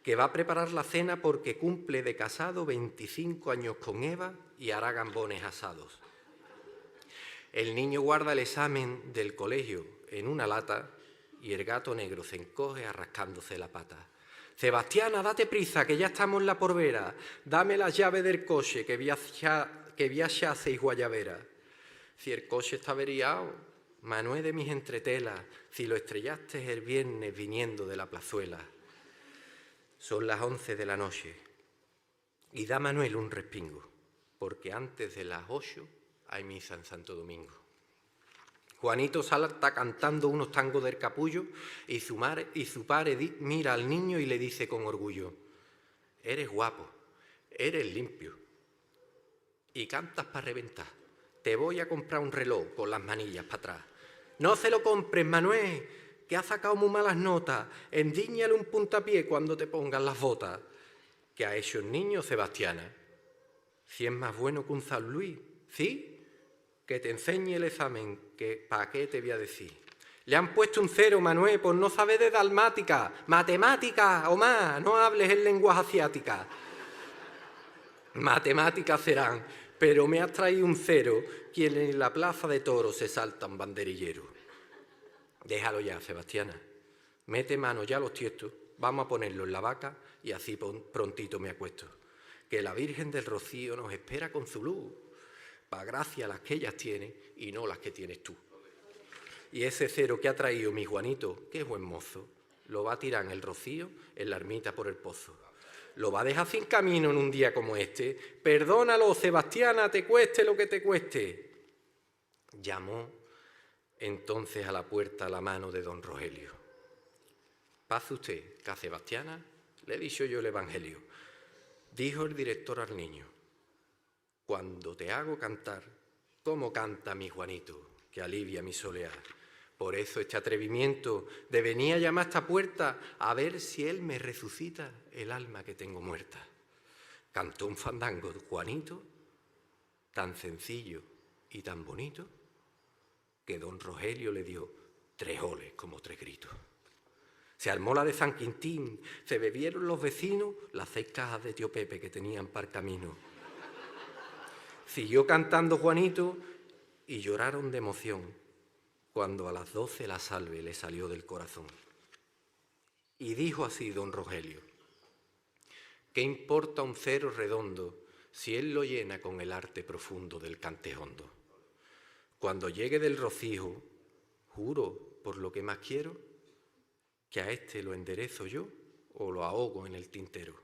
Que va a preparar la cena porque cumple de casado 25 años con Eva y hará gambones asados. El niño guarda el examen del colegio en una lata y el gato negro se encoge arrascándose la pata. Sebastiana, date prisa, que ya estamos en la porvera. Dame las llaves del coche, que voy a echar 6 guayaberas. Si el coche está averiado, Manuel de mis entretelas, si lo estrellaste el viernes viniendo de la plazuela. Son las 11 de la noche y da Manuel un respingo, porque antes de las 8 hay misa en Santo Domingo. Juanito está cantando unos tangos del capullo y su padre mira al niño y le dice con orgullo: eres guapo, eres limpio y cantas para reventar. Te voy a comprar un reloj con las manillas para atrás. No se lo compres, Manuel, que ha sacado muy malas notas. Endíñale un puntapié cuando te pongas las botas. ¿Qué ha hecho el niño, Sebastiana? Si es más bueno que un San Luis, ¿sí? Que te enseñe el examen, que ¿para qué te voy a decir? Le han puesto un 0, Manuel, por no saber de dalmática. Matemática o más, no hables en lenguas asiáticas. Matemáticas serán, pero me has traído un 0, quien en la plaza de toros se saltan banderilleros. Déjalo ya, Sebastiana. Mete mano ya a los tiestos, vamos a ponerlo en la vaca y así prontito me acuesto. Que la Virgen del Rocío nos espera con su luz, para gracia las que ellas tienen y no las que tienes tú. Y ese 0 que ha traído mi Juanito, qué buen mozo, lo va a tirar en el rocío, en la ermita por el pozo. Lo va a dejar sin camino en un día como este. Perdónalo, Sebastiana, te cueste lo que te cueste. Llamó entonces a la puerta la mano de don Rogelio. Pase usted, que a Sebastiana le he dicho yo el evangelio. Dijo el director al niño: cuando te hago cantar, ¿cómo canta mi Juanito, que alivia mi solear? Por eso este atrevimiento de venir a llamar a esta puerta a ver si él me resucita el alma que tengo muerta. Cantó un fandango Juanito, tan sencillo y tan bonito, que don Rogelio le dio 3 oles como 3 gritos. Se armó la de San Quintín, se bebieron los vecinos las 6 cajas de tío Pepe que tenían para el camino. Siguió cantando Juanito y lloraron de emoción cuando a las 12 la salve le salió del corazón. Y dijo así don Rogelio: ¿qué importa un 0 redondo si él lo llena con el arte profundo del cante hondo? Cuando llegue del rocío, juro por lo que más quiero, que a este lo enderezo yo o lo ahogo en el tintero.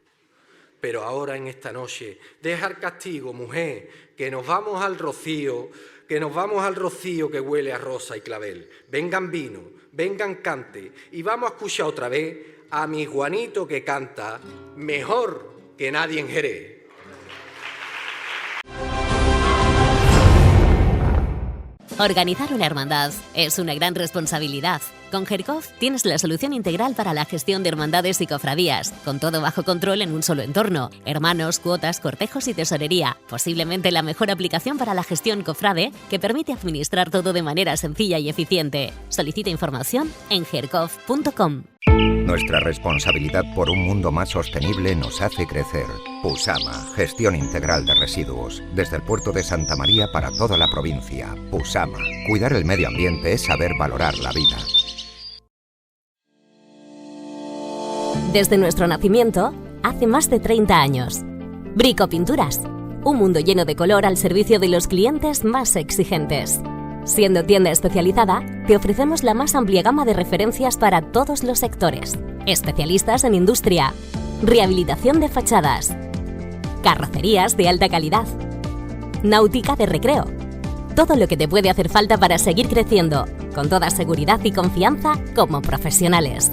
Pero ahora en esta noche, deja el castigo, mujer, que nos vamos al rocío, que huele a rosa y clavel. Vengan vino, vengan cante, y vamos a escuchar otra vez a mi Juanito que canta mejor que nadie en Jerez. Organizar una hermandad es una gran responsabilidad. Con Jericov tienes la solución integral para la gestión de hermandades y cofradías, con todo bajo control en un solo entorno. Hermanos, cuotas, cortejos y tesorería. Posiblemente la mejor aplicación para la gestión cofrade, que permite administrar todo de manera sencilla y eficiente. Solicita información en jericov.com. Nuestra responsabilidad por un mundo más sostenible nos hace crecer. Pusama, gestión integral de residuos. Desde el puerto de Santa María para toda la provincia. Pusama, cuidar el medio ambiente es saber valorar la vida. Desde nuestro nacimiento, hace más de 30 años. Brico Pinturas, un mundo lleno de color al servicio de los clientes más exigentes. Siendo tienda especializada, te ofrecemos la más amplia gama de referencias para todos los sectores. Especialistas en industria, rehabilitación de fachadas, carrocerías de alta calidad, náutica de recreo. Todo lo que te puede hacer falta para seguir creciendo, con toda seguridad y confianza como profesionales.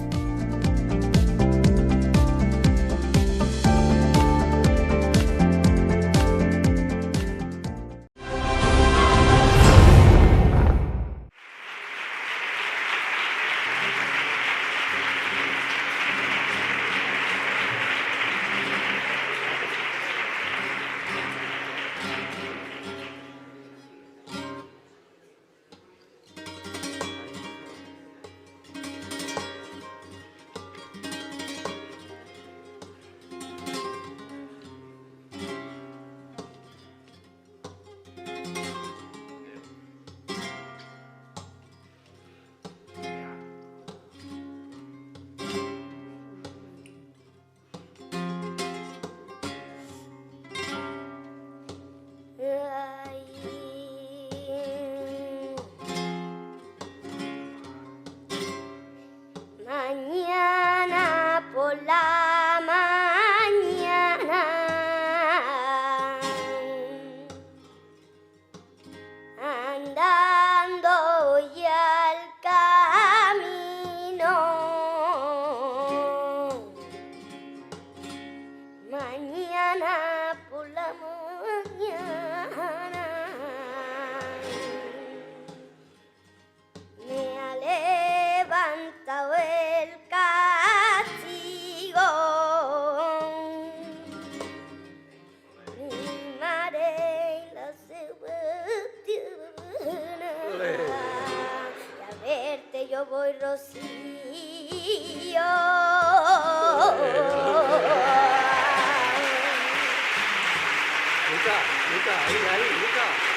yo voy rocío. Luca, ahí, Luca.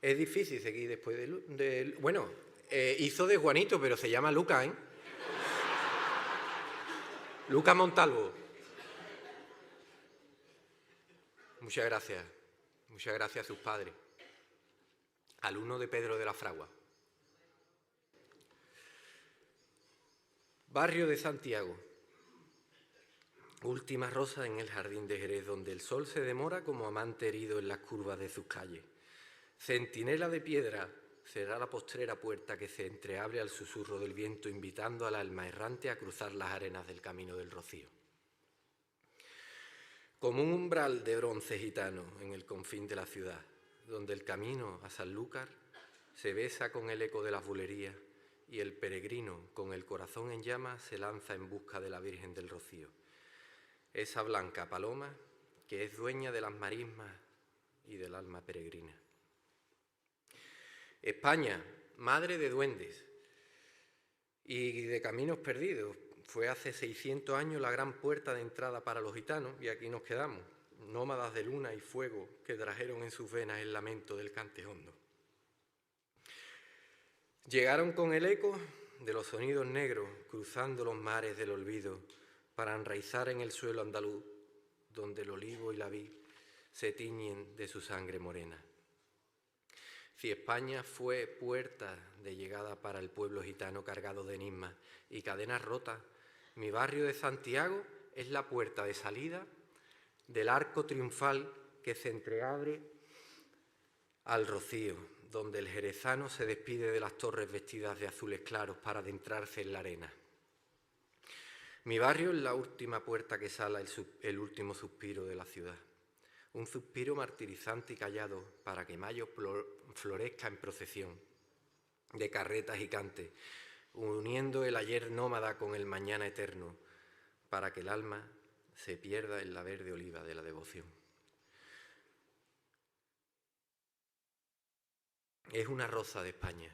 Es difícil seguir después de bueno, hizo de Juanito, pero se llama Luca, ¿eh? Luca Montalvo. Muchas gracias. Muchas gracias a sus padres. Alumno de Pedro de la Fragua. Barrio de Santiago. Última rosa en el jardín de Jerez, donde el sol se demora como amante herido en las curvas de sus calles. Centinela de piedra será la postrera puerta que se entreabre al susurro del viento, invitando al alma errante a cruzar las arenas del camino del rocío. Como un umbral de bronce gitano en el confín de la ciudad, donde el camino a Sanlúcar se besa con el eco de las bulerías y el peregrino, con el corazón en llamas, se lanza en busca de la Virgen del Rocío, esa blanca paloma que es dueña de las marismas y del alma peregrina. España, madre de duendes y de caminos perdidos, fue hace 600 años la gran puerta de entrada para los gitanos y aquí nos quedamos, nómadas de luna y fuego que trajeron en sus venas el lamento del cante hondo. Llegaron con el eco de los sonidos negros cruzando los mares del olvido para enraizar en el suelo andaluz donde el olivo y la vid se tiñen de su sangre morena. Si España fue puerta de llegada para el pueblo gitano cargado de enigmas y cadenas rotas, mi barrio de Santiago es la puerta de salida del arco triunfal que se entreabre al rocío, donde el jerezano se despide de las torres vestidas de azules claros para adentrarse en la arena. Mi barrio es la última puerta que sala el último suspiro de la ciudad. Un suspiro martirizante y callado para que mayo florezca en procesión de carretas y cantes, uniendo el ayer nómada con el mañana eterno, para que el alma se pierda en la verde oliva de la devoción. Es una rosa de España,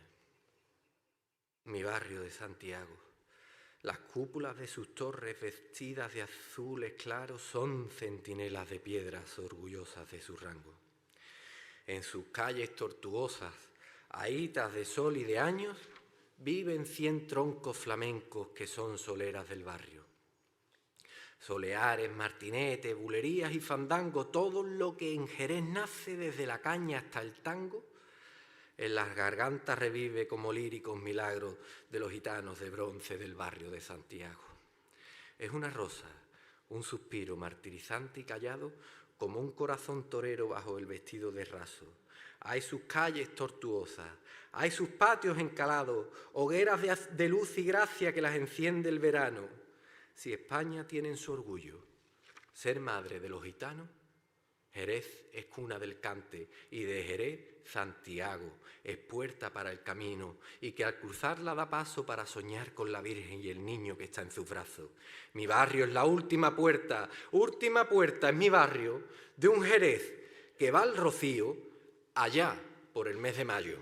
mi barrio de Santiago. Las cúpulas de sus torres vestidas de azules claros son centinelas de piedras orgullosas de su rango. En sus calles tortuosas, ahitas de sol y de años, viven 100 troncos flamencos que son soleras del barrio. Soleares, martinetes, bulerías y fandango, todo lo que en Jerez nace desde la caña hasta el tango, en las gargantas revive como líricos milagros de los gitanos de bronce del barrio de Santiago. Es una rosa, un suspiro martirizante y callado como un corazón torero bajo el vestido de raso. Hay sus calles tortuosas, hay sus patios encalados, hogueras de luz y gracia que las enciende el verano. Si España tiene en su orgullo ser madre de los gitanos, Jerez es cuna del cante y de Jerez Santiago es puerta para el camino y que al cruzarla da paso para soñar con la Virgen y el niño que está en sus brazos. Mi barrio es la última puerta es mi barrio de un Jerez que va al rocío allá por el mes de mayo.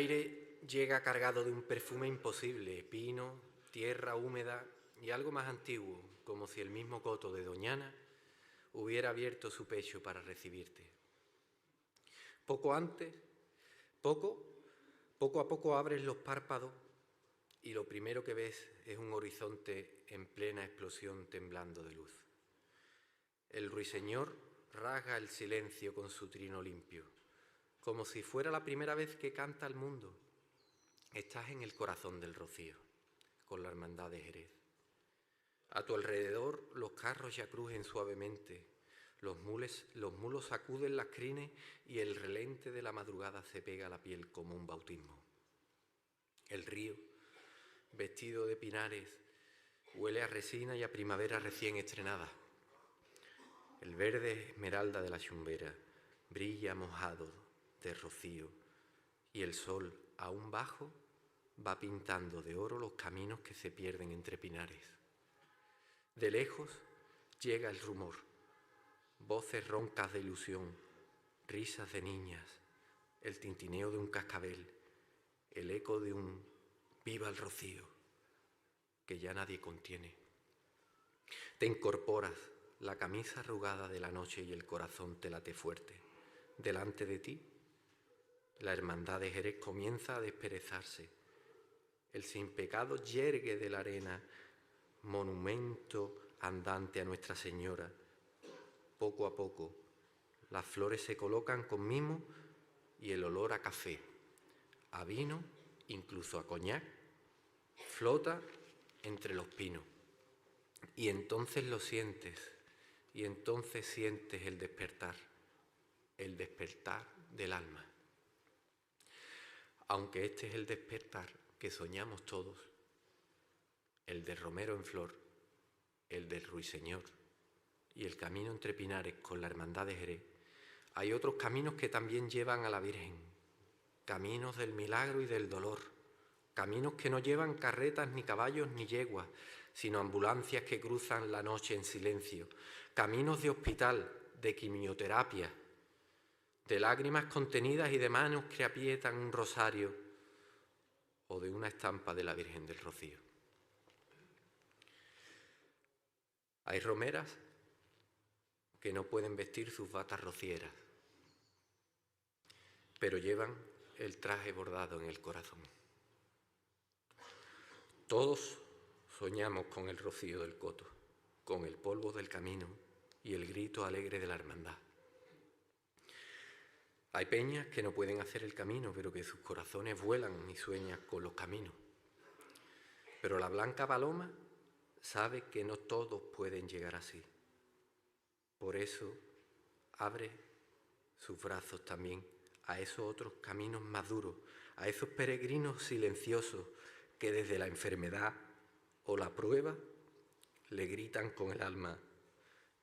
aire llega cargado de un perfume imposible, pino, tierra húmeda y algo más antiguo, como si el mismo coto de Doñana hubiera abierto su pecho para recibirte. Poco a poco abres los párpados y lo primero que ves es un horizonte en plena explosión temblando de luz. El ruiseñor rasga el silencio con su trino limpio, como si fuera la primera vez que canta al mundo. Estás en el corazón del rocío, con la hermandad de Jerez. A tu alrededor los carros ya crujen suavemente, los mulos sacuden las crines y el relente de la madrugada se pega a la piel como un bautismo. El río, vestido de pinares, huele a resina y a primavera recién estrenada. El verde esmeralda de la chumbera brilla mojado de rocío y el sol, aún bajo, va pintando de oro los caminos que se pierden entre pinares. De lejos llega el rumor, voces roncas de ilusión, risas de niñas, el tintineo de un cascabel, el eco de un «viva el rocío» que ya nadie contiene. Te incorporas, la camisa arrugada de la noche y el corazón te late fuerte. Delante de ti, la hermandad de Jerez comienza a desperezarse. El sin pecado yergue de la arena, monumento andante a Nuestra Señora. Poco a poco, las flores se colocan con mimo y el olor a café, a vino, incluso a coñac, flota entre los pinos. Y entonces lo sientes, y entonces sientes el despertar del alma. Aunque este es el despertar que soñamos todos, el del romero en flor, el del ruiseñor y el camino entre pinares con la hermandad de Jerez, hay otros caminos que también llevan a la Virgen, caminos del milagro y del dolor, caminos que no llevan carretas, ni caballos, ni yeguas, sino ambulancias que cruzan la noche en silencio, caminos de hospital, de quimioterapia, de lágrimas contenidas y de manos que aprietan un rosario o de una estampa de la Virgen del Rocío. Hay romeras que no pueden vestir sus batas rocieras, pero llevan el traje bordado en el corazón. Todos soñamos con el rocío del coto, con el polvo del camino y el grito alegre de la hermandad. Hay peñas que no pueden hacer el camino, pero que sus corazones vuelan y sueñan con los caminos. Pero la blanca paloma sabe que no todos pueden llegar así. Por eso abre sus brazos también a esos otros caminos más duros, a esos peregrinos silenciosos que desde la enfermedad o la prueba le gritan con el alma: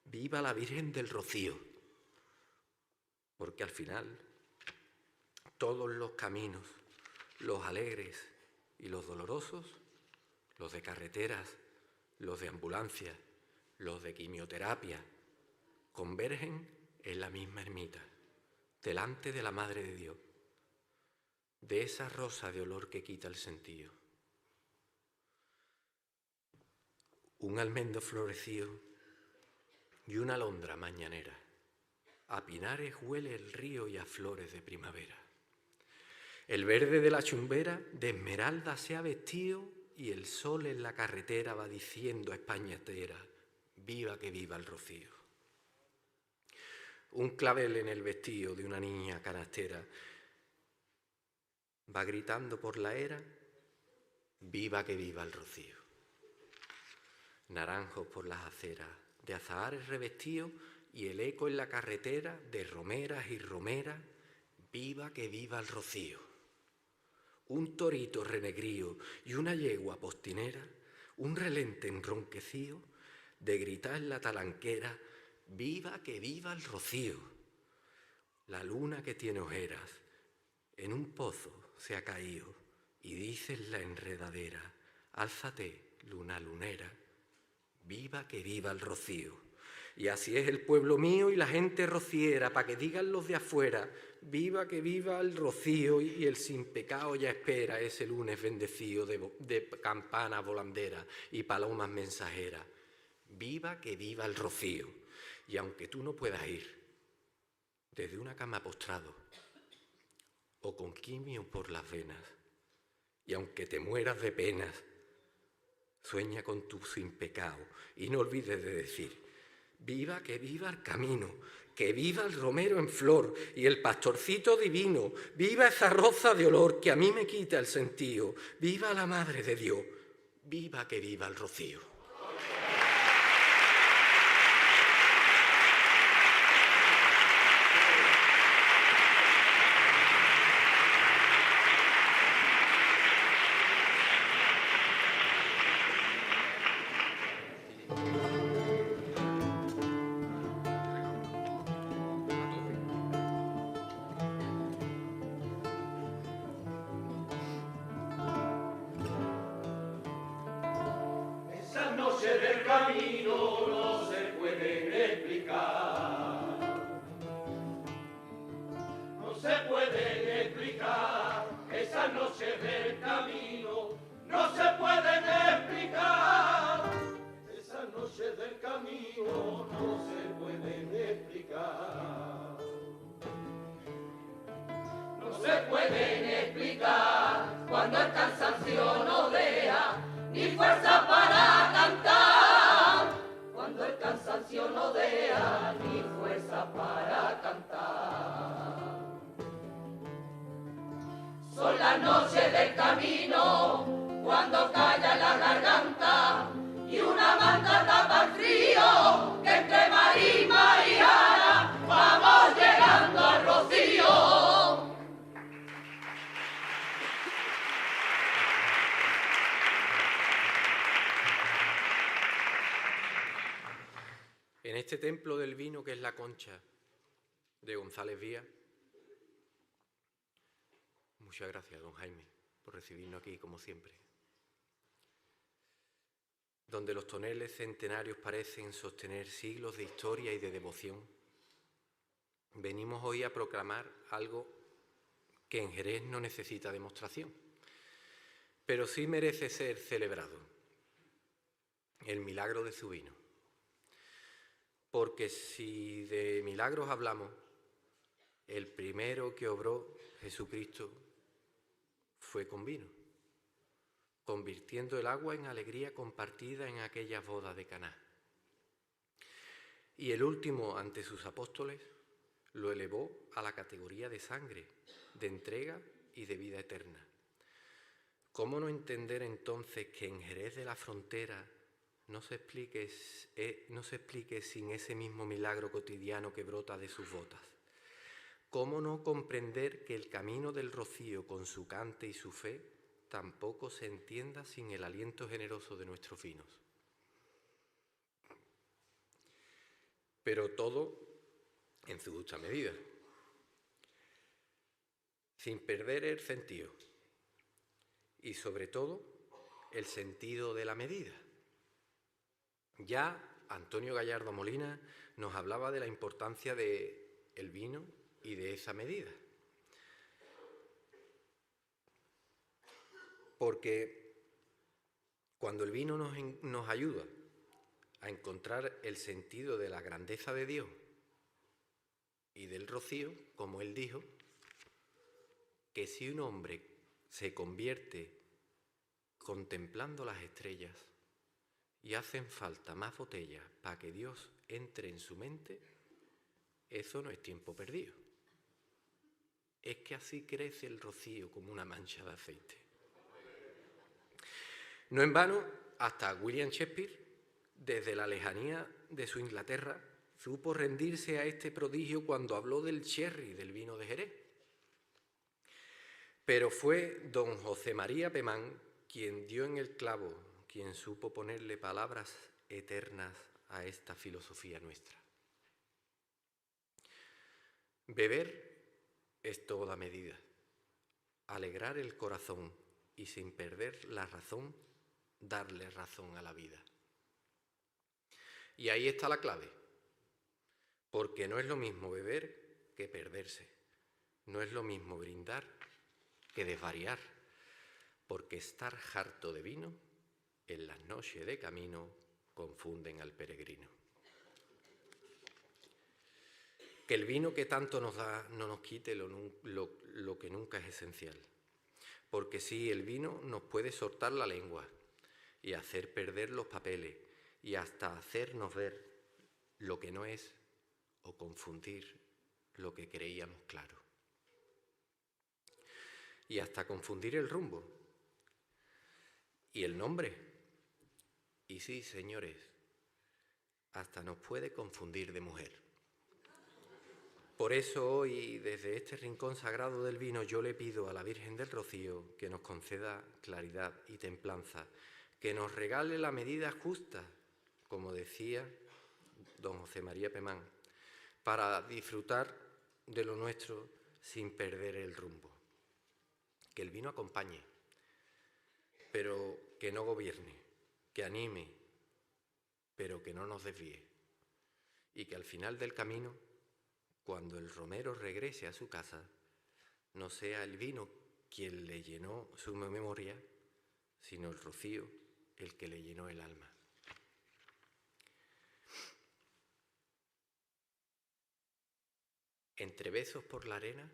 «¡Viva la Virgen del Rocío!». Porque al final todos los caminos, los alegres y los dolorosos, los de carreteras, los de ambulancias, los de quimioterapia, convergen en la misma ermita, delante de la Madre de Dios, de esa rosa de olor que quita el sentido. Un almendro florecido y una alondra mañanera. A pinares huele el río y a flores de primavera. El verde de la chumbera de esmeralda se ha vestido y el sol en la carretera va diciendo a España entera: «Viva que viva el rocío». Un clavel en el vestido de una niña canastera va gritando por la era: «Viva que viva el rocío». Naranjos por las aceras, de azahares revestidos y el eco en la carretera de romeras y romeras: «Viva que viva el rocío». Un torito renegrío y una yegua postinera, un relente enronquecido de gritar en la talanquera: «Viva que viva el rocío». La luna que tiene ojeras en un pozo se ha caído y dice en la enredadera: «Álzate, luna lunera, viva que viva el rocío». Y así es el pueblo mío y la gente rociera, pa' que digan los de afuera, viva que viva el rocío y el sin pecado ya espera ese lunes bendecido de campanas volanderas y palomas mensajeras. Viva que viva el rocío. Y aunque tú no puedas ir, desde una cama postrado o con quimio por las venas, y aunque te mueras de penas, sueña con tu sin pecado y no olvides de decir: viva que viva el camino, que viva el romero en flor y el pastorcito divino, viva esa rosa de olor que a mí me quita el sentido, viva la Madre de Dios, viva que viva el rocío. En este templo del vino que es la Concha de González Vía, muchas gracias, don Jaime, por recibirnos aquí como siempre, donde los toneles centenarios parecen sostener siglos de historia y de devoción, venimos hoy a proclamar algo que en Jerez no necesita demostración, pero sí merece ser celebrado: el milagro de su vino. Porque si de milagros hablamos, el primero que obró Jesucristo fue con vino, convirtiendo el agua en alegría compartida en aquella boda de Caná. Y el último ante sus apóstoles lo elevó a la categoría de sangre, de entrega y de vida eterna. ¿Cómo no entender entonces que en Jerez de la Frontera no se explique sin ese mismo milagro cotidiano que brota de sus botas? ¿Cómo no comprender que el camino del rocío con su cante y su fe tampoco se entienda sin el aliento generoso de nuestros vinos? Pero todo en su justa medida, sin perder el sentido y sobre todo el sentido de la medida. Ya Antonio Gallardo Molina nos hablaba de la importancia del vino y de esa medida. Porque cuando el vino nos ayuda a encontrar el sentido de la grandeza de Dios y del rocío, como él dijo, que si un hombre se convierte contemplando las estrellas, y hacen falta más botellas para que Dios entre en su mente, eso no es tiempo perdido. Es que así crece el rocío como una mancha de aceite. No en vano, hasta William Shakespeare, desde la lejanía de su Inglaterra, supo rendirse a este prodigio cuando habló del sherry, del vino de Jerez. Pero fue don José María Pemán quien dio en el clavo, quien supo ponerle palabras eternas a esta filosofía nuestra. Beber es toda medida, alegrar el corazón y sin perder la razón, darle razón a la vida. Y ahí está la clave, Porque no es lo mismo beber que perderse. No es lo mismo brindar que desvariar. Porque estar harto de vino, en las noches de camino, confunden al peregrino. Que el vino que tanto nos da no nos quite lo que nunca es esencial. Porque sí, el vino nos puede soltar la lengua y hacer perder los papeles y hasta hacernos ver lo que no es o confundir lo que creíamos claro. Y hasta confundir el rumbo y el nombre. Y sí, señores, hasta nos puede confundir de mujer. Por eso hoy, desde este rincón sagrado del vino, yo le pido a la Virgen del Rocío que nos conceda claridad y templanza, que nos regale la medida justa, como decía don José María Pemán, para disfrutar de lo nuestro sin perder el rumbo. Que el vino acompañe, pero que no gobierne, que anime, pero que no nos desvíe. Y que al final del camino, cuando el romero regrese a su casa, no sea el vino quien le llenó su memoria, sino el rocío el que le llenó el alma. Entre besos por la arena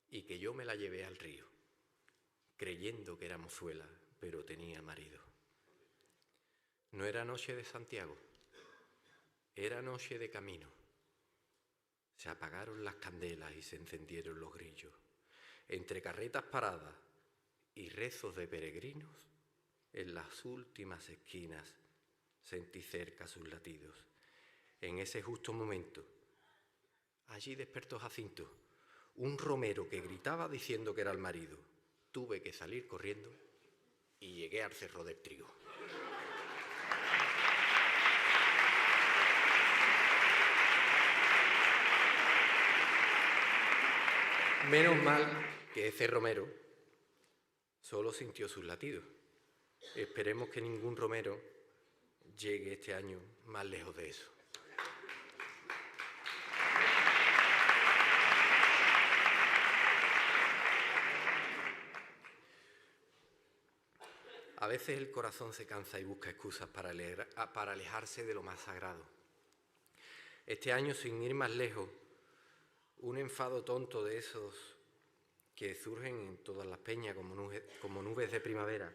y que yo me la llevé al río, creyendo que era mozuela, pero tenía marido. No era noche de Santiago, era noche de camino. Se apagaron las candelas y se encendieron los grillos. Entre carretas paradas y rezos de peregrinos, en las últimas esquinas sentí cerca sus latidos. En ese justo momento, allí despertó Jacinto, un romero que gritaba diciendo que era el marido. Tuve que salir corriendo y llegué al Cerro del Trigo. Menos mal que ese romero solo sintió sus latidos. Esperemos que ningún romero llegue este año más lejos de eso. A veces el corazón se cansa y busca excusas para alejarse de lo más sagrado. Este año, sin ir más lejos, un enfado tonto de esos que surgen en todas las peñas como nubes de primavera,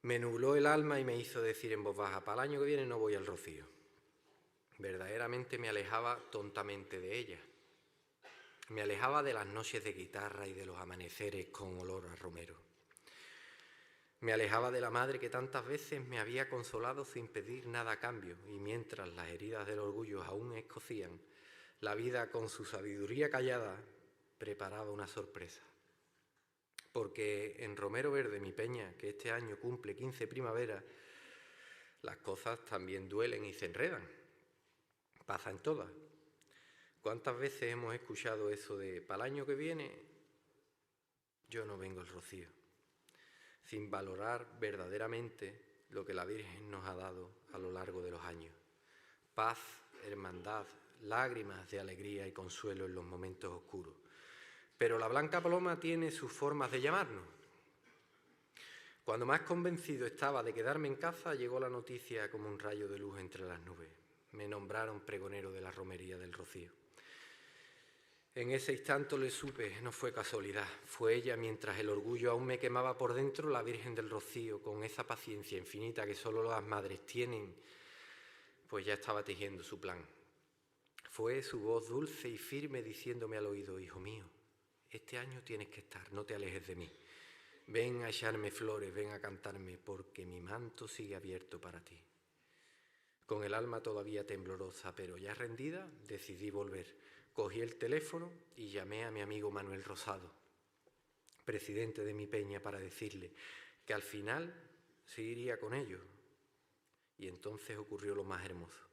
me nubló el alma y me hizo decir en voz baja: para el año que viene no voy al Rocío. Verdaderamente me alejaba tontamente de ella. Me alejaba de las noches de guitarra y de los amaneceres con olor a romero. Me alejaba de la madre que tantas veces me había consolado sin pedir nada a cambio, y mientras las heridas del orgullo aún escocían, la vida con su sabiduría callada preparaba una sorpresa. Porque en Romero Verde, mi peña, que este año cumple 15 primaveras, las cosas también duelen y se enredan. Pasa en todas. ¿Cuántas veces hemos escuchado eso de para el año que viene yo no vengo al Rocío? Sin valorar verdaderamente lo que la Virgen nos ha dado a lo largo de los años. Paz, hermandad, lágrimas de alegría y consuelo en los momentos oscuros. Pero la blanca paloma tiene sus formas de llamarnos. Cuando más convencido estaba de quedarme en casa, llegó la noticia como un rayo de luz entre las nubes. Me nombraron pregonero de la romería del Rocío. En ese instante le supe, no fue casualidad, fue ella, mientras el orgullo aún me quemaba por dentro, la Virgen del Rocío, con esa paciencia infinita que solo las madres tienen, pues ya estaba tejiendo su plan. Fue su voz dulce y firme diciéndome al oído: hijo mío, este año tienes que estar, no te alejes de mí. Ven a echarme flores, ven a cantarme, porque mi manto sigue abierto para ti. Con el alma todavía temblorosa, pero ya rendida, decidí volver. Cogí el teléfono y llamé a mi amigo Manuel Rosado, presidente de mi peña, para decirle que al final sí iría con ellos. Y entonces ocurrió lo más hermoso.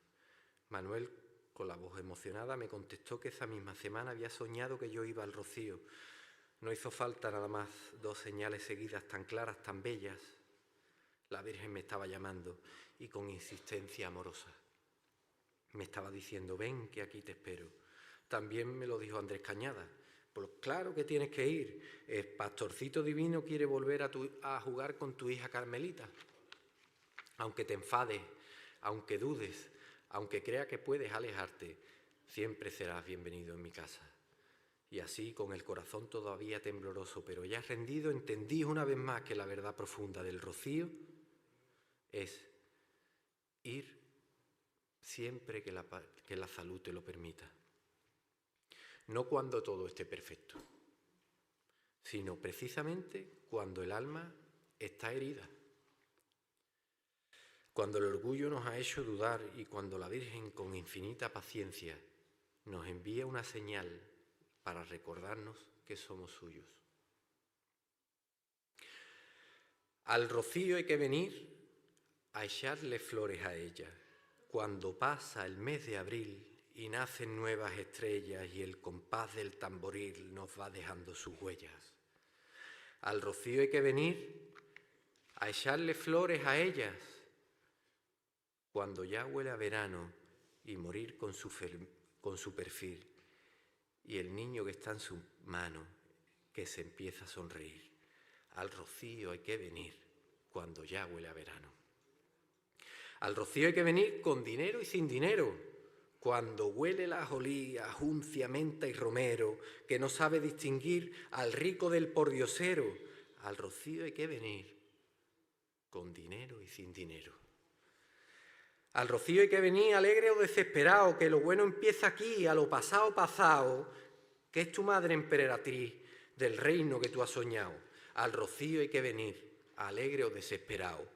Manuel, con la voz emocionada, me contestó que esa misma semana había soñado que yo iba al Rocío. No hizo falta nada más 2 señales seguidas tan claras, tan bellas. La Virgen me estaba llamando y con insistencia amorosa. Me estaba diciendo, ven que aquí te espero. También me lo dijo Andrés Cañada. Pues claro que tienes que ir. El pastorcito divino quiere volver a jugar con tu hija Carmelita. Aunque te enfades, aunque dudes, aunque creas que puedes alejarte, siempre serás bienvenido en mi casa. Y así, con el corazón todavía tembloroso, pero ya rendido, entendí una vez más que la verdad profunda del rocío es ir siempre que la salud te lo permita. No cuando todo esté perfecto, sino precisamente cuando el alma está herida. Cuando el orgullo nos ha hecho dudar y cuando la Virgen, con infinita paciencia, nos envía una señal para recordarnos que somos suyos. Al rocío hay que venir a echarle flores a ella, cuando pasa el mes de abril y nacen nuevas estrellas y el compás del tamboril nos va dejando sus huellas. Al rocío hay que venir a echarle flores a ellas, cuando ya huele a verano y morir con su perfil, y el niño que está en su mano que se empieza a sonreír. Al rocío hay que venir cuando ya huele a verano. Al rocío hay que venir con dinero y sin dinero, cuando huele la ajonjolí, juncia, menta y romero, que no sabe distinguir al rico del pordiosero. Al rocío hay que venir con dinero y sin dinero. Al rocío hay que venir alegre o desesperado, que lo bueno empieza aquí, a lo pasado pasado, que es tu madre emperatriz del reino que tú has soñado. Al rocío hay que venir alegre o desesperado.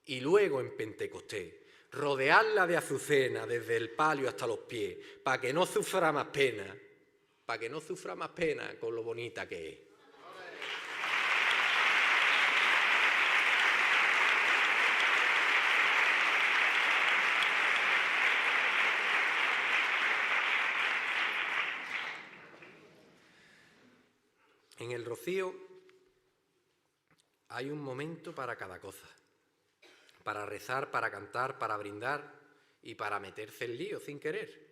Y luego en Pentecostés, rodearla de azucena desde el palio hasta los pies, para que no sufra más pena, con lo bonita que es. En el rocío hay un momento para cada cosa, para rezar, para cantar, para brindar y para meterse en lío sin querer.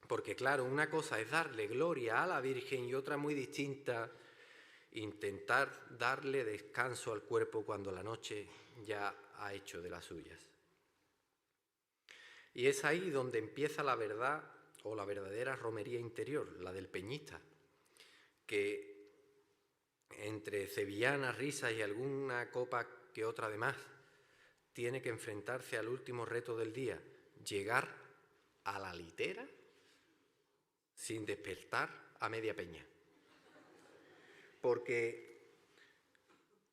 Porque claro, una cosa es darle gloria a la Virgen y otra muy distinta, intentar darle descanso al cuerpo cuando la noche ya ha hecho de las suyas. Y es ahí donde empieza la verdad o la verdadera romería interior, la del peñista, que entre sevillanas, risas y alguna copa que otra de más, tiene que enfrentarse al último reto del día, llegar a la litera sin despertar a media peña. Porque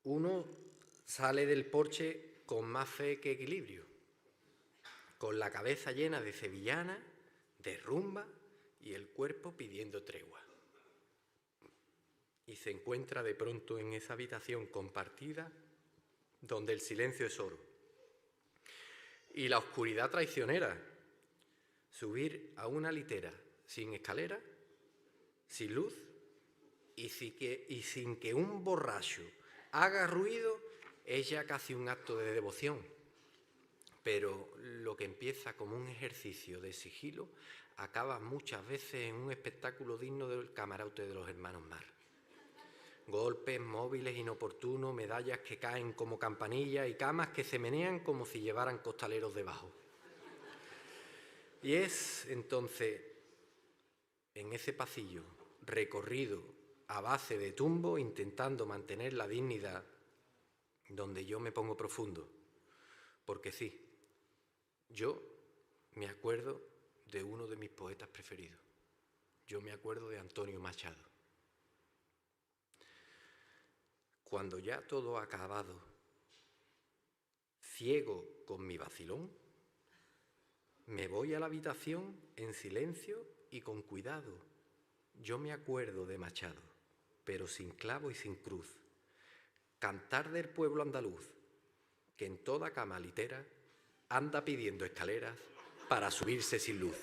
uno sale del porche con más fe que equilibrio, con la cabeza llena de sevillana, de rumba y el cuerpo pidiendo tregua. Y se encuentra de pronto en esa habitación compartida donde el silencio es oro. Y la oscuridad traicionera, subir a una litera sin escalera, sin luz y sin que un borracho haga ruido, es ya casi un acto de devoción. Pero lo que empieza como un ejercicio de sigilo acaba muchas veces en un espectáculo digno del camarote de los hermanos Mar. Golpes, móviles inoportunos, medallas que caen como campanillas y camas que se menean como si llevaran costaleros debajo. Y es entonces en ese pasillo recorrido a base de tumbo, intentando mantener la dignidad, donde yo me pongo profundo. Porque sí, yo me acuerdo de uno de mis poetas preferidos. Yo me acuerdo de Antonio Machado. Cuando ya todo ha acabado, ciego con mi vacilón, me voy a la habitación en silencio y con cuidado. Yo me acuerdo de Machado, pero sin clavo y sin cruz. Cantar del pueblo andaluz, que en toda cama litera anda pidiendo escaleras para subirse sin luz.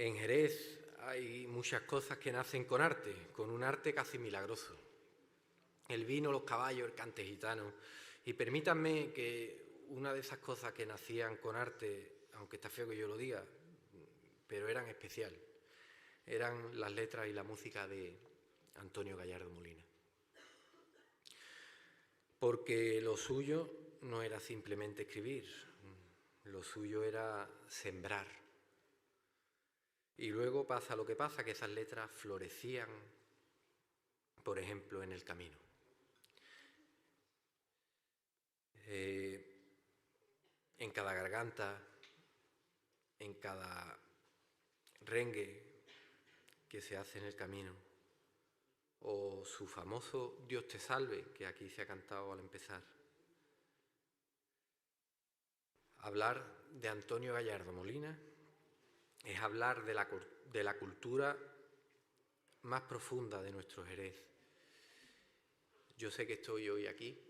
En Jerez hay muchas cosas que nacen con arte, con un arte casi milagroso. El vino, los caballos, el cante gitano. Y permítanme que una de esas cosas que nacían con arte, aunque está feo que yo lo diga, pero eran especial, eran las letras y la música de Antonio Gallardo Molina. Porque lo suyo no era simplemente escribir, lo suyo era sembrar. Y luego pasa lo que pasa, que esas letras florecían, por ejemplo, en el camino. En cada garganta, en cada rengue que se hace en el camino, o su famoso Dios te salve, que aquí se ha cantado al empezar. Hablar de Antonio Gallardo Molina es hablar de la cultura más profunda de nuestro Jerez. Yo sé que estoy hoy aquí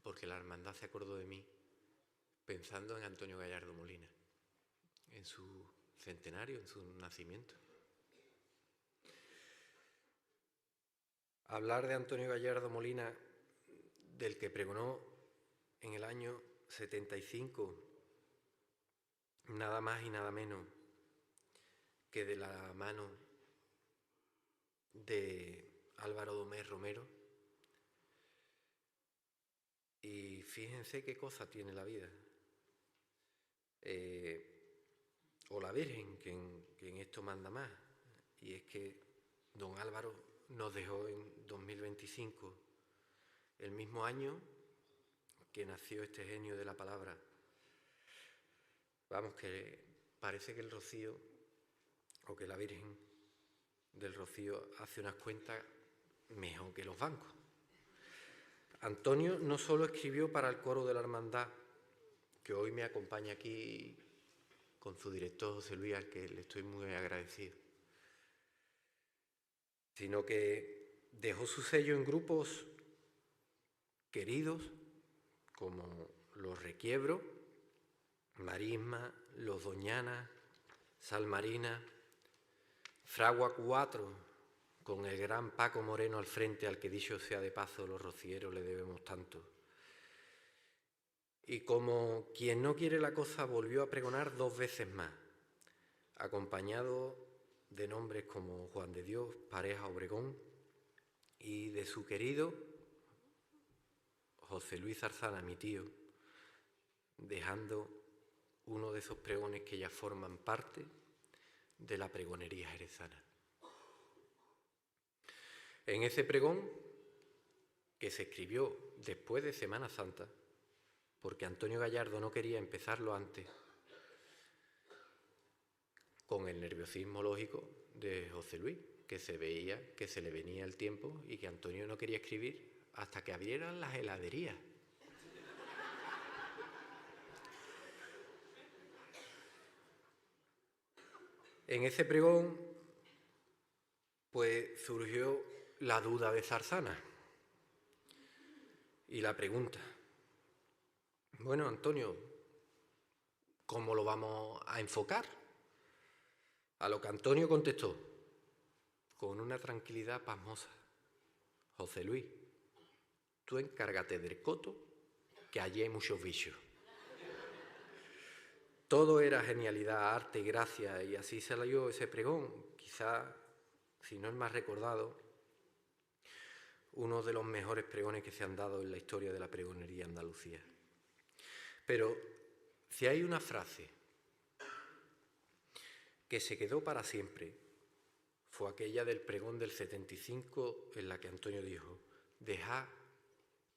porque la hermandad se acordó de mí pensando en Antonio Gallardo Molina, en su centenario, en su nacimiento. Hablar de Antonio Gallardo Molina, del que pregonó en el año 75, nada más y nada menos que de la mano de Álvaro Domés Romero. Y fíjense qué cosa tiene la vida. O la Virgen, que en esto manda más. Y es que don Álvaro nos dejó en 2025, el mismo año que nació este genio de la palabra. Vamos, que parece que el Rocío, o que la Virgen del Rocío hace unas cuentas mejor que los bancos. Antonio no solo escribió para el coro de la hermandad, que hoy me acompaña aquí con su director José Luis, al que le estoy muy agradecido, sino que dejó su sello en grupos queridos como Los Requiebros, Marisma, Los Doñanas, Salmarina, Fragua 4, con el gran Paco Moreno al frente, al que dicho sea de paso, los rocieros le debemos tanto. Y como quien no quiere la cosa, volvió a pregonar 2 veces más, acompañado de nombres como Juan de Dios, Pareja Obregón, y de su querido José Luis Zarzana, mi tío, dejando uno de esos pregones que ya forman parte de la pregonería jerezana. En ese pregón, que se escribió después de Semana Santa, porque Antonio Gallardo no quería empezarlo antes, con el nerviosismo lógico de José Luis, que se veía que se le venía el tiempo y que Antonio no quería escribir hasta que abrieran las heladerías. En ese pregón, pues surgió la duda de Zarzana y la pregunta: bueno, Antonio, ¿cómo lo vamos a enfocar? A lo que Antonio contestó, con una tranquilidad pasmosa: José Luis, tú encárgate del coto, que allí hay muchos bichos. Todo era genialidad, arte y gracia, y así salió ese pregón, quizá, si no el más recordado, uno de los mejores pregones que se han dado en la historia de la pregonería Andalucía. Pero si hay una frase que se quedó para siempre, fue aquella del pregón del 75, en la que Antonio dijo: dejad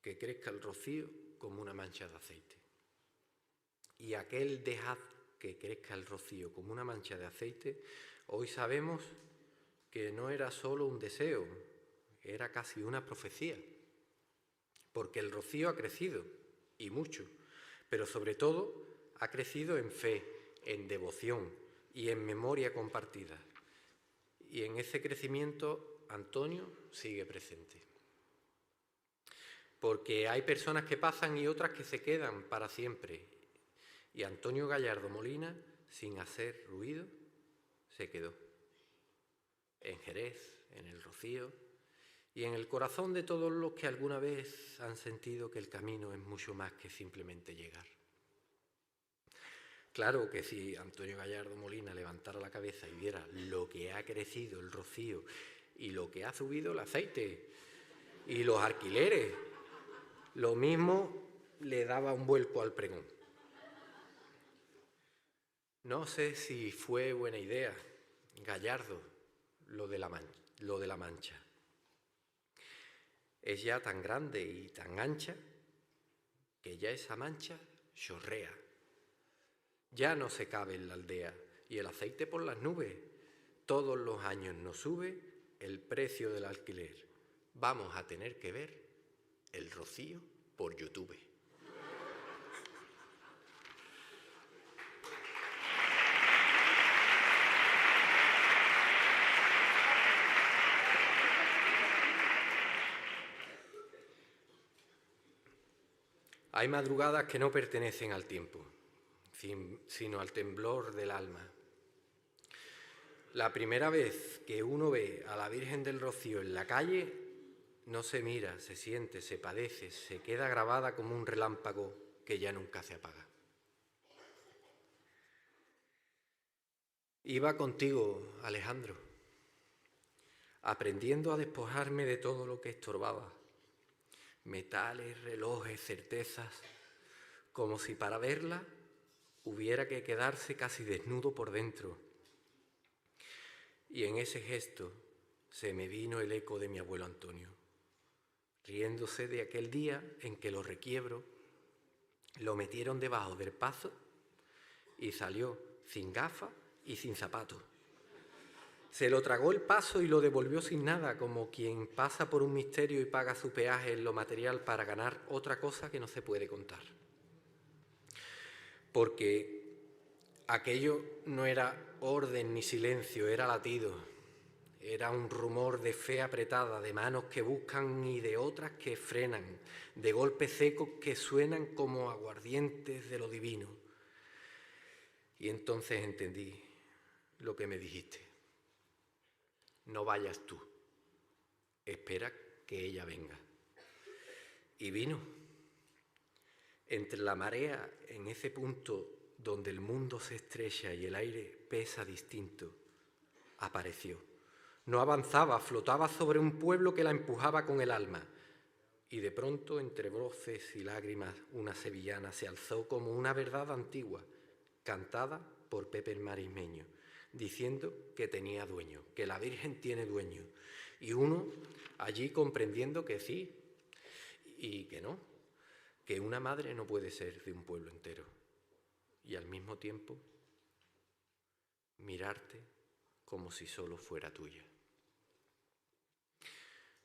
que crezca el rocío como una mancha de aceite. Y aquel dejad que crezca el rocío como una mancha de aceite, hoy sabemos que no era solo un deseo, era casi una profecía, porque el rocío ha crecido, y mucho, pero sobre todo ha crecido en fe, en devoción y en memoria compartida. Y en ese crecimiento Antonio sigue presente. Porque hay personas que pasan y otras que se quedan para siempre. Y Antonio Gallardo Molina sin hacer ruido, se quedó. En Jerez, en el Rocío y en el corazón de todos los que alguna vez han sentido que el camino es mucho más que simplemente llegar. Claro que si Antonio Gallardo Molina levantara la cabeza y viera lo que ha crecido el Rocío y lo que ha subido el aceite y los alquileres, lo mismo le daba un vuelco al pregón. No sé si fue buena idea, Gallardo, lo de la Mancha. Es ya tan grande y tan ancha que ya esa mancha chorrea. Ya no se cabe en la aldea y el aceite por las nubes. Todos los años nos sube el precio del alquiler. Vamos a tener que ver el Rocío por YouTube. Hay madrugadas que no pertenecen al tiempo, sino al temblor del alma. La primera vez que uno ve a la Virgen del Rocío en la calle, no se mira, se siente, se padece, se queda grabada como un relámpago que ya nunca se apaga. Iba contigo, Alejandro, aprendiendo a despojarme de todo lo que estorbaba. Metales, relojes, certezas, como si para verla hubiera que quedarse casi desnudo por dentro. Y en ese gesto se me vino el eco de mi abuelo Antonio, riéndose de aquel día en que lo requiebro, lo metieron debajo del pazo y salió sin gafas y sin zapatos. Se lo tragó el paso y lo devolvió sin nada, como quien pasa por un misterio y paga su peaje en lo material para ganar otra cosa que no se puede contar. Porque aquello no era orden ni silencio, era latido. Era un rumor de fe apretada, de manos que buscan y de otras que frenan, de golpes secos que suenan como aguardientes de lo divino. Y entonces entendí lo que me dijiste. No vayas tú, espera que ella venga. Y vino. Entre la marea, en ese punto donde el mundo se estrecha y el aire pesa distinto, apareció. No avanzaba, flotaba sobre un pueblo que la empujaba con el alma. Y de pronto, entre voces y lágrimas, una sevillana se alzó como una verdad antigua, cantada por Pepe el Marismeño, diciendo que tenía dueño, que la Virgen tiene dueño. Y uno allí comprendiendo que sí y que no, que una madre no puede ser de un pueblo entero. Y al mismo tiempo mirarte como si solo fuera tuya.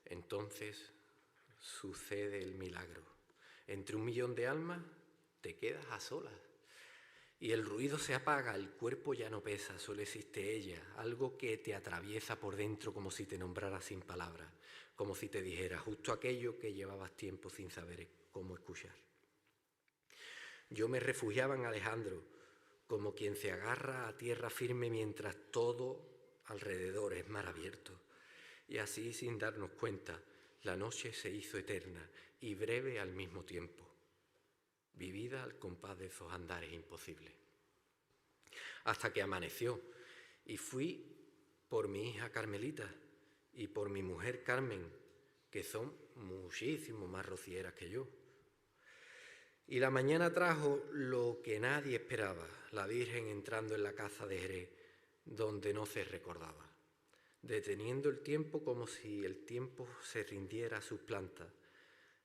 Entonces sucede el milagro. Entre 1 millón de almas te quedas a solas. Y el ruido se apaga, el cuerpo ya no pesa, solo existe ella, algo que te atraviesa por dentro como si te nombrara sin palabras, como si te dijera justo aquello que llevabas tiempo sin saber cómo escuchar. Yo me refugiaba en Alejandro, como quien se agarra a tierra firme mientras todo alrededor es mar abierto. Y así, sin darnos cuenta, la noche se hizo eterna y breve al mismo tiempo, vivida al compás de esos andares imposibles. Hasta que amaneció y fui por mi hija Carmelita y por mi mujer Carmen, que son muchísimo más rocieras que yo. Y la mañana trajo lo que nadie esperaba, la Virgen entrando en la casa de Jerez, donde no se recordaba, deteniendo el tiempo como si el tiempo se rindiera a sus plantas.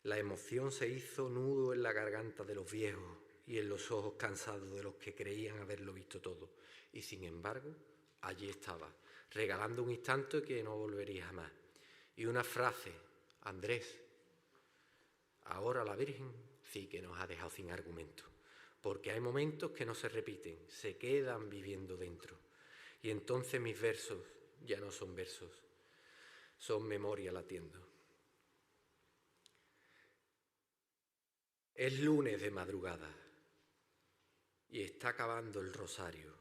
La emoción se hizo nudo en la garganta de los viejos y en los ojos cansados de los que creían haberlo visto todo. Y sin embargo, allí estaba, regalando un instante que no volvería jamás. Y una frase, Andrés, ahora la Virgen sí que nos ha dejado sin argumento, porque hay momentos que no se repiten, se quedan viviendo dentro. Y entonces mis versos ya no son versos, son memoria latiendo. Es lunes de madrugada y está acabando el rosario.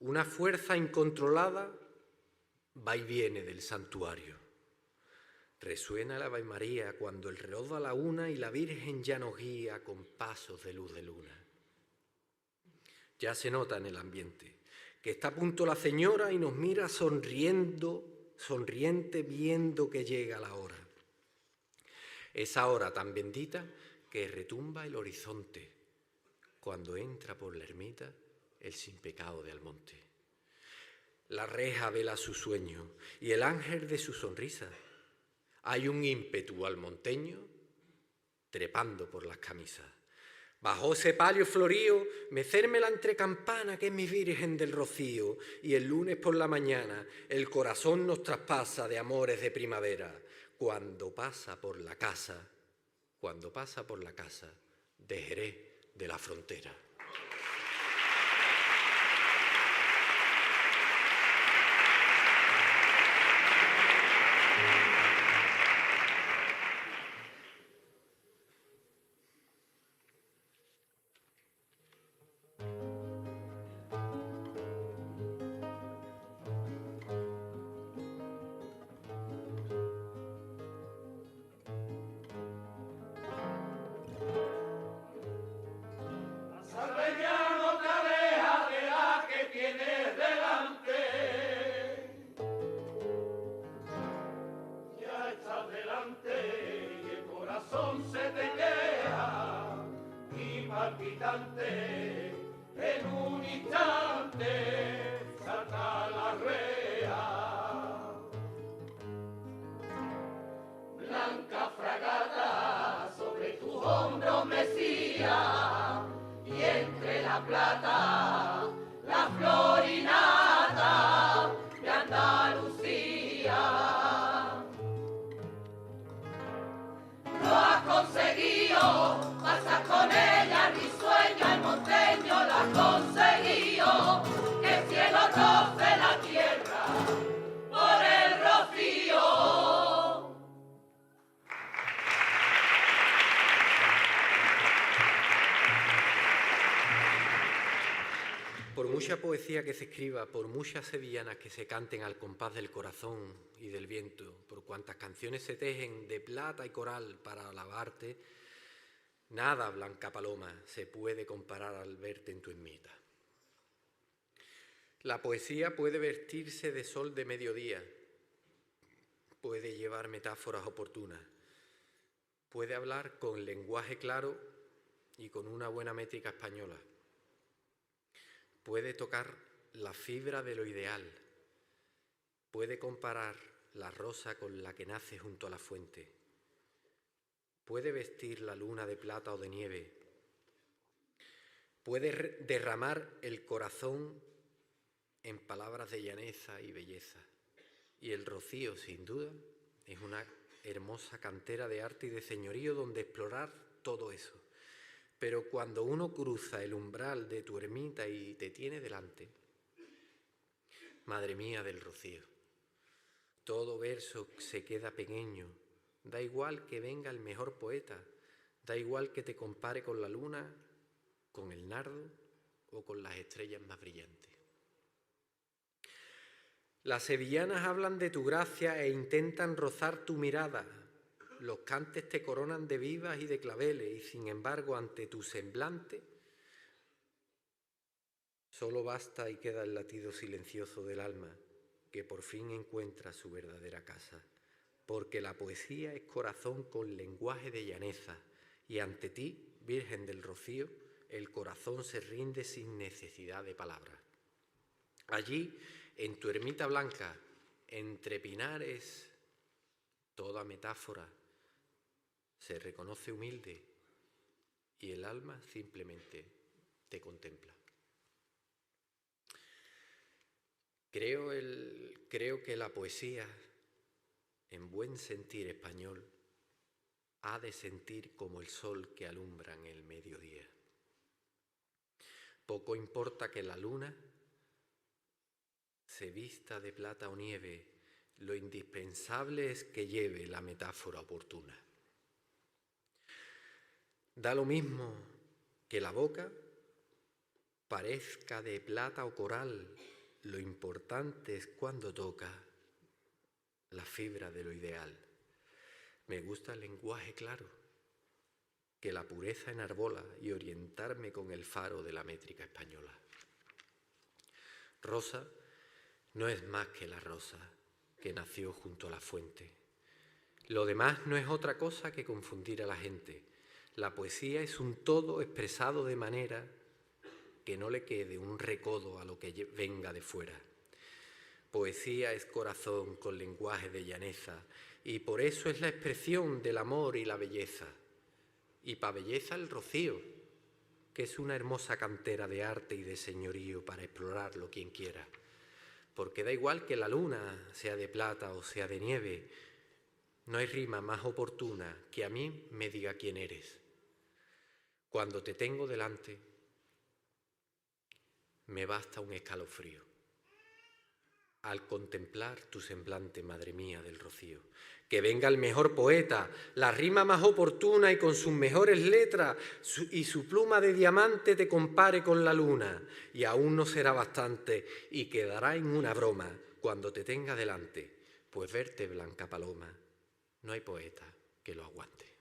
Una fuerza incontrolada va y viene del santuario. Resuena la Ave María cuando el reloj da la 1 y la Virgen ya nos guía con pasos de luz de luna. Ya se nota en el ambiente que está a punto la señora y nos mira sonriente viendo que llega la hora. Esa hora tan bendita que retumba el horizonte cuando entra por la ermita el sin pecado de Almonte. La reja vela su sueño y el ángel de su sonrisa. Hay un ímpetu almonteño trepando por las camisas. Bajo ese palio florío, mecérmela entre campana, que es mi Virgen del Rocío, y el lunes por la mañana el corazón nos traspasa de amores de primavera, cuando pasa por la casa de Jerez de la Frontera. Por mucha poesía que se escriba, por muchas sevillanas que se canten al compás del corazón y del viento, por cuantas canciones se tejen de plata y coral para alabarte, nada, blanca paloma, se puede comparar al verte en tu ermita. La poesía puede vestirse de sol de mediodía, puede llevar metáforas oportunas, puede hablar con lenguaje claro y con una buena métrica española. Puede tocar la fibra de lo ideal, puede comparar la rosa con la que nace junto a la fuente, puede vestir la luna de plata o de nieve, puede derramar el corazón en palabras de llaneza y belleza. Y el Rocío, sin duda, es una hermosa cantera de arte y de señorío donde explorar todo eso. Pero cuando uno cruza el umbral de tu ermita y te tiene delante, madre mía del Rocío, todo verso se queda pequeño, da igual que venga el mejor poeta, da igual que te compare con la luna, con el nardo o con las estrellas más brillantes. Las sevillanas hablan de tu gracia e intentan rozar tu mirada. Los cantes te coronan de vivas y de claveles, y sin embargo, ante tu semblante, solo basta y queda el latido silencioso del alma, que por fin encuentra su verdadera casa. Porque la poesía es corazón con lenguaje de llaneza, y ante ti, Virgen del Rocío, el corazón se rinde sin necesidad de palabras. Allí, en tu ermita blanca, entre pinares, toda metáfora se reconoce humilde y el alma simplemente te contempla. Creo que la poesía, en buen sentir español, ha de sentir como el sol que alumbra en el mediodía. Poco importa que la luna se vista de plata o nieve, lo indispensable es que lleve la metáfora oportuna. Da lo mismo que la boca parezca de plata o coral, lo importante es cuando toca la fibra de lo ideal. Me gusta el lenguaje claro, que la pureza enarbola y orientarme con el faro de la métrica española. Rosa no es más que la rosa que nació junto a la fuente. Lo demás no es otra cosa que confundir a la gente. La poesía es un todo expresado de manera que no le quede un recodo a lo que venga de fuera. Poesía es corazón con lenguaje de llaneza, y por eso es la expresión del amor y la belleza. Y pa' belleza el rocío, que es una hermosa cantera de arte y de señorío para explorarlo quien quiera. Porque da igual que la luna sea de plata o sea de nieve, no hay rima más oportuna que a mí me diga quién eres. Cuando te tengo delante, me basta un escalofrío al contemplar tu semblante, madre mía del rocío. Que venga el mejor poeta, la rima más oportuna y con sus mejores letras y su pluma de diamante te compare con la luna, y aún no será bastante y quedará en una broma cuando te tenga delante, pues verte, blanca paloma, no hay poeta que lo aguante.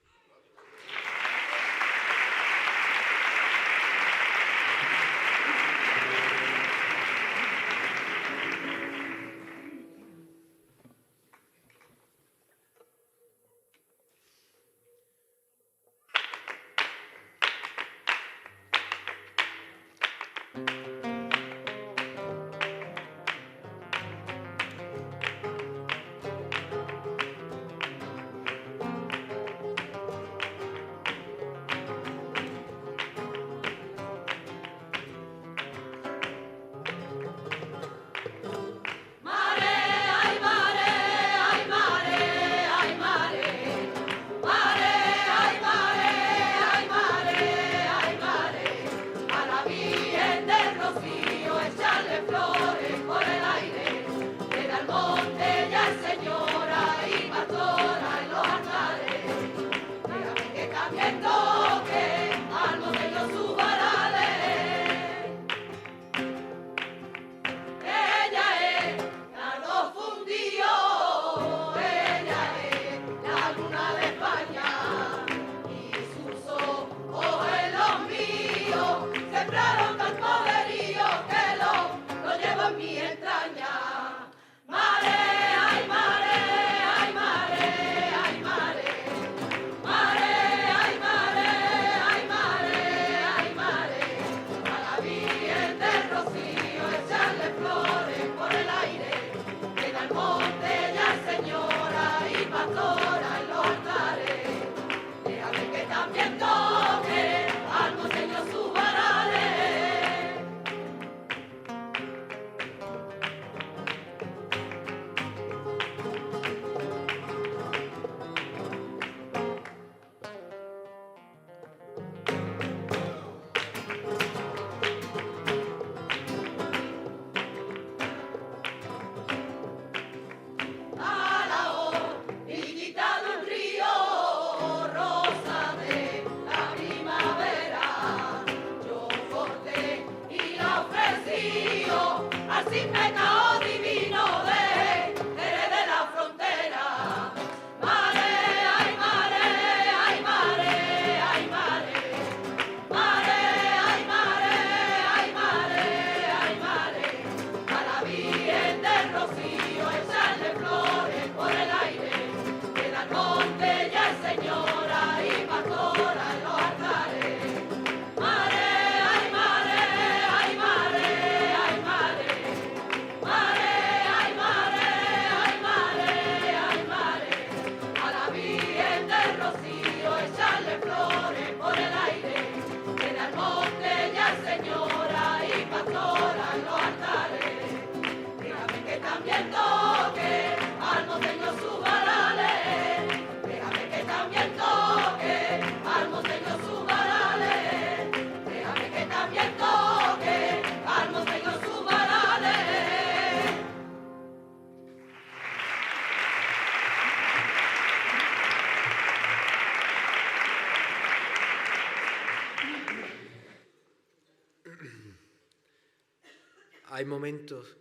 Hay momentos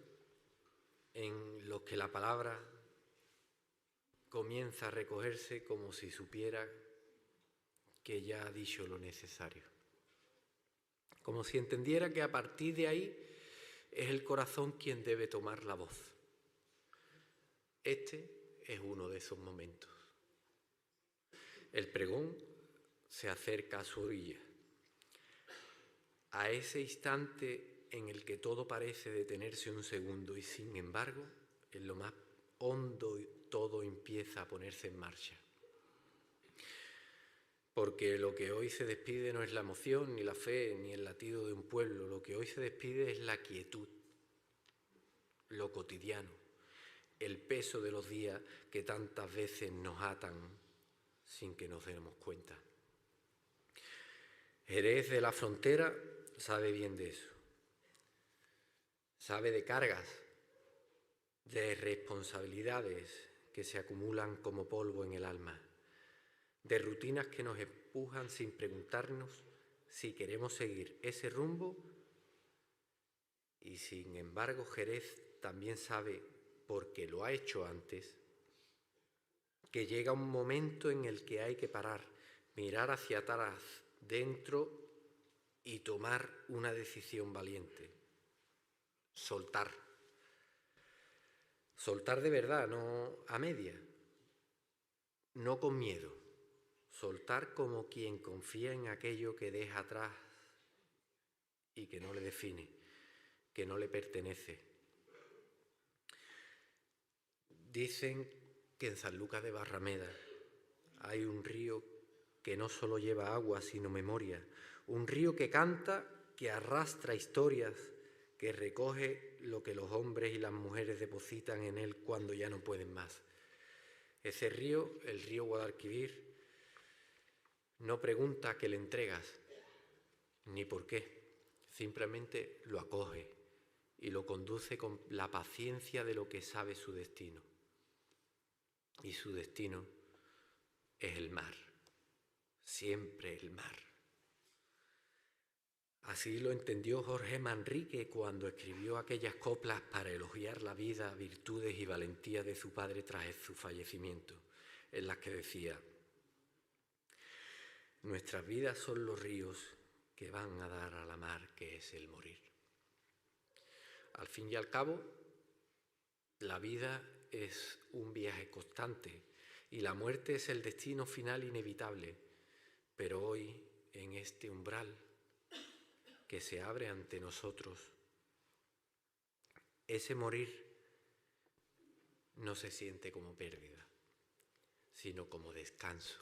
en los que la palabra comienza a recogerse como si supiera que ya ha dicho lo necesario. Como si entendiera que a partir de ahí es el corazón quien debe tomar la voz. Este es uno de esos momentos. El pregón se acerca a su orilla. A ese instante en el que todo parece detenerse un segundo y sin embargo, en lo más hondo todo empieza a ponerse en marcha. Porque lo que hoy se despide no es la emoción, ni la fe, ni el latido de un pueblo. Lo que hoy se despide es la quietud, lo cotidiano, el peso de los días que tantas veces nos atan sin que nos demos cuenta. Jerez de la Frontera sabe bien de eso. Sabe de cargas, de responsabilidades que se acumulan como polvo en el alma, de rutinas que nos empujan sin preguntarnos si queremos seguir ese rumbo, y sin embargo Jerez también sabe, porque lo ha hecho antes, que llega un momento en el que hay que parar, mirar hacia atrás, dentro y tomar una decisión valiente. Soltar. Soltar de verdad, no a media, no con miedo. Soltar como quien confía en aquello que deja atrás y que no le define, que no le pertenece. Dicen que en San Lucas de Barrameda hay un río que no solo lleva agua, sino memoria. Un río que canta, que arrastra historias, que recoge lo que los hombres y las mujeres depositan en él cuando ya no pueden más. Ese río, el río Guadalquivir, no pregunta qué le entregas, ni por qué, simplemente lo acoge y lo conduce con la paciencia de lo que sabe su destino. Y su destino es el mar, siempre el mar. Así lo entendió Jorge Manrique cuando escribió aquellas coplas para elogiar la vida, virtudes y valentía de su padre tras su fallecimiento, en las que decía: nuestras vidas son los ríos que van a dar a la mar, que es el morir. Al fin y al cabo, la vida es un viaje constante y la muerte es el destino final inevitable, pero hoy, en este umbral que se abre ante nosotros, ese morir no se siente como pérdida, sino como descanso.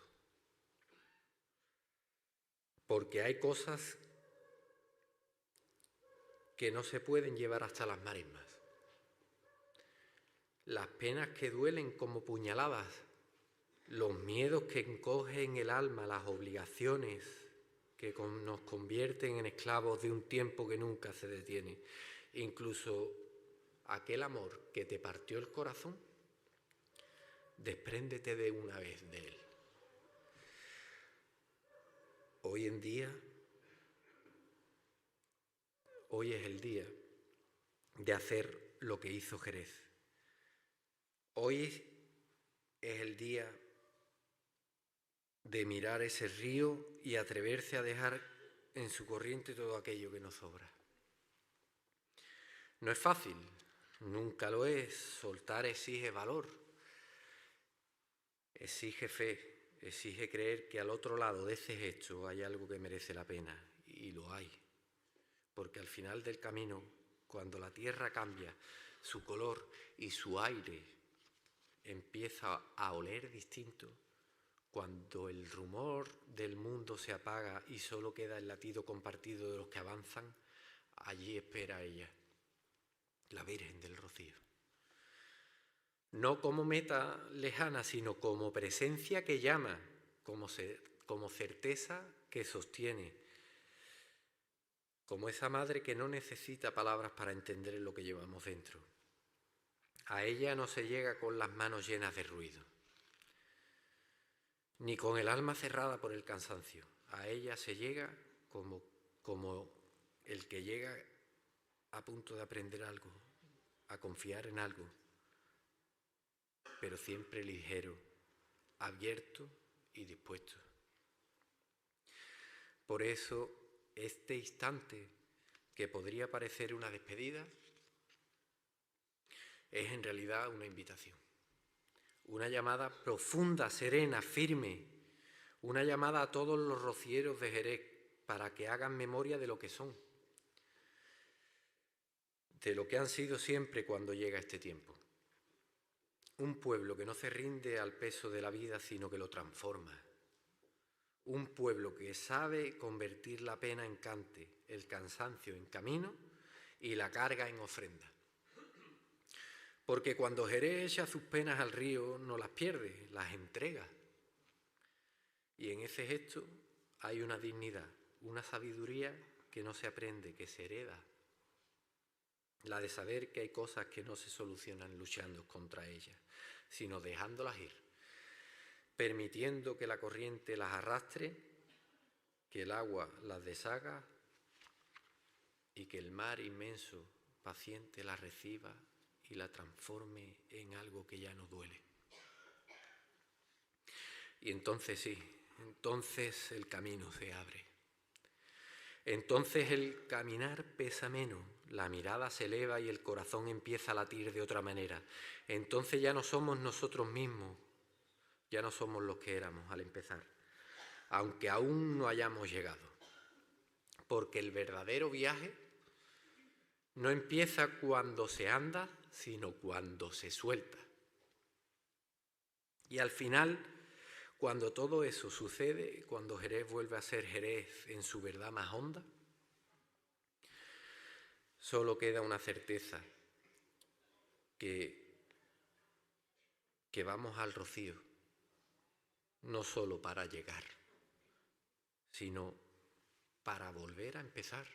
Porque hay cosas que no se pueden llevar hasta las maresmas. Las penas que duelen como puñaladas, los miedos que encogen el alma, las obligaciones que nos convierten en esclavos de un tiempo que nunca se detiene. Incluso aquel amor que te partió el corazón, despréndete de una vez de él. Hoy en día, hoy es el día de hacer lo que hizo Jerez. Hoy es el día de mirar ese río y atreverse a dejar en su corriente todo aquello que nos sobra. No es fácil, nunca lo es. Soltar exige valor, exige fe, exige creer que al otro lado de ese gesto hay algo que merece la pena, y lo hay. Porque al final del camino, cuando la tierra cambia su color y su aire empieza a oler distinto, cuando el rumor del mundo se apaga y solo queda el latido compartido de los que avanzan, allí espera ella, la Virgen del Rocío. No como meta lejana, sino como presencia que llama, como certeza que sostiene, como esa madre que no necesita palabras para entender lo que llevamos dentro. A ella no se llega con las manos llenas de ruido, ni con el alma cerrada por el cansancio. A ella se llega como el que llega a punto de aprender algo, a confiar en algo, pero siempre ligero, abierto y dispuesto. Por eso, este instante, que podría parecer una despedida, es en realidad una invitación. Una llamada profunda, serena, firme. Una llamada a todos los rocieros de Jerez para que hagan memoria de lo que son, de lo que han sido siempre cuando llega este tiempo. Un pueblo que no se rinde al peso de la vida, sino que lo transforma. Un pueblo que sabe convertir la pena en cante, el cansancio en camino y la carga en ofrenda. Porque cuando Jerez echa sus penas al río, no las pierde, las entrega. Y en ese gesto hay una dignidad, una sabiduría que no se aprende, que se hereda. La de saber que hay cosas que no se solucionan luchando contra ellas, sino dejándolas ir, permitiendo que la corriente las arrastre, que el agua las deshaga y que el mar inmenso, paciente, las reciba y la transforme en algo que ya no duele. Y entonces sí, entonces el camino se abre. Entonces el caminar pesa menos, la mirada se eleva y el corazón empieza a latir de otra manera. Entonces ya no somos nosotros mismos, ya no somos los que éramos al empezar, aunque aún no hayamos llegado. Porque el verdadero viaje no empieza cuando se anda, sino cuando se suelta. Y al final, cuando todo eso sucede, cuando Jerez vuelve a ser Jerez en su verdad más honda, solo queda una certeza, que vamos al rocío, no solo para llegar, sino para volver a empezar.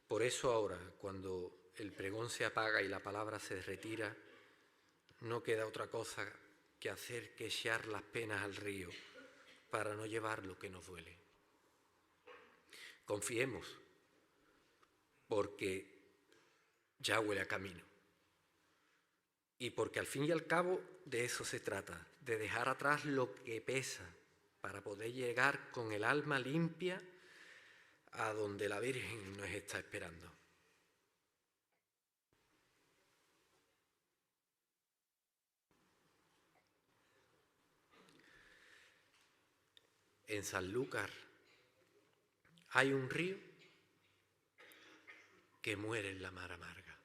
Por eso ahora, cuando el pregón se apaga y la palabra se retira, no queda otra cosa que hacer que echar las penas al río para no llevar lo que nos duele. Confiemos, porque ya huele a camino. Y porque al fin y al cabo de eso se trata, de dejar atrás lo que pesa para poder llegar con el alma limpia a donde la Virgen nos está esperando. En Sanlúcar hay un río que muere en la mar amarga.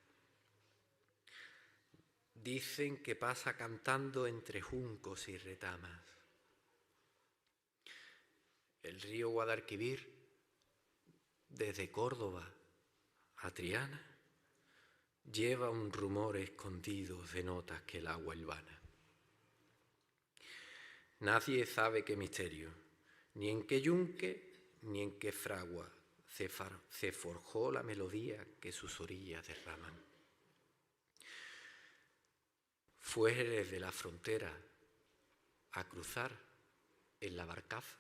Dicen que pasa cantando entre juncos y retamas. El río Guadalquivir, desde Córdoba a Triana, lleva un rumor escondido de notas que el agua hilvana. Nadie sabe qué misterio, ni en qué yunque, ni en qué fragua se forjó la melodía que sus orillas derraman. Fue desde la frontera a cruzar en la barcaza,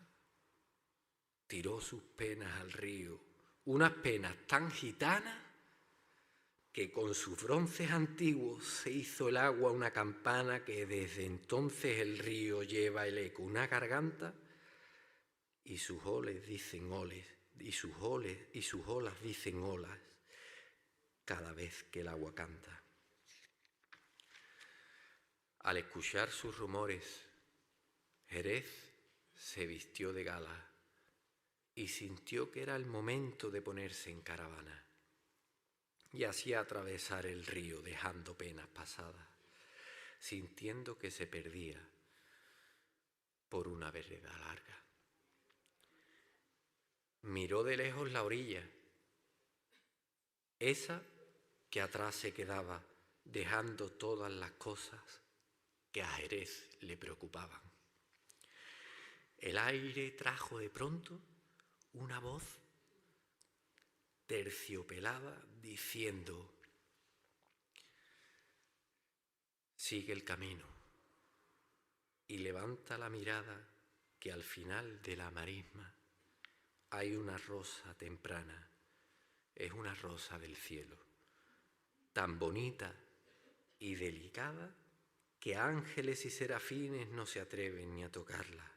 tiró sus penas al río, unas penas tan gitanas que con sus bronces antiguos se hizo el agua una campana que desde entonces el río lleva el eco, una garganta, y sus oles dicen oles, y sus olas dicen olas cada vez que el agua canta. Al escuchar sus rumores, Jerez se vistió de gala y sintió que era el momento de ponerse en caravana y así atravesar el río dejando penas pasadas, sintiendo que se perdía por una vereda larga. Miró de lejos la orilla, esa que atrás se quedaba, dejando todas las cosas que a Jerez le preocupaban. El aire trajo de pronto una voz terciopelada diciendo: sigue el camino y levanta la mirada, que al final de la marisma hay una rosa temprana es una rosa del cielo, tan bonita y delicada que ángeles y serafines no se atreven ni a tocarla.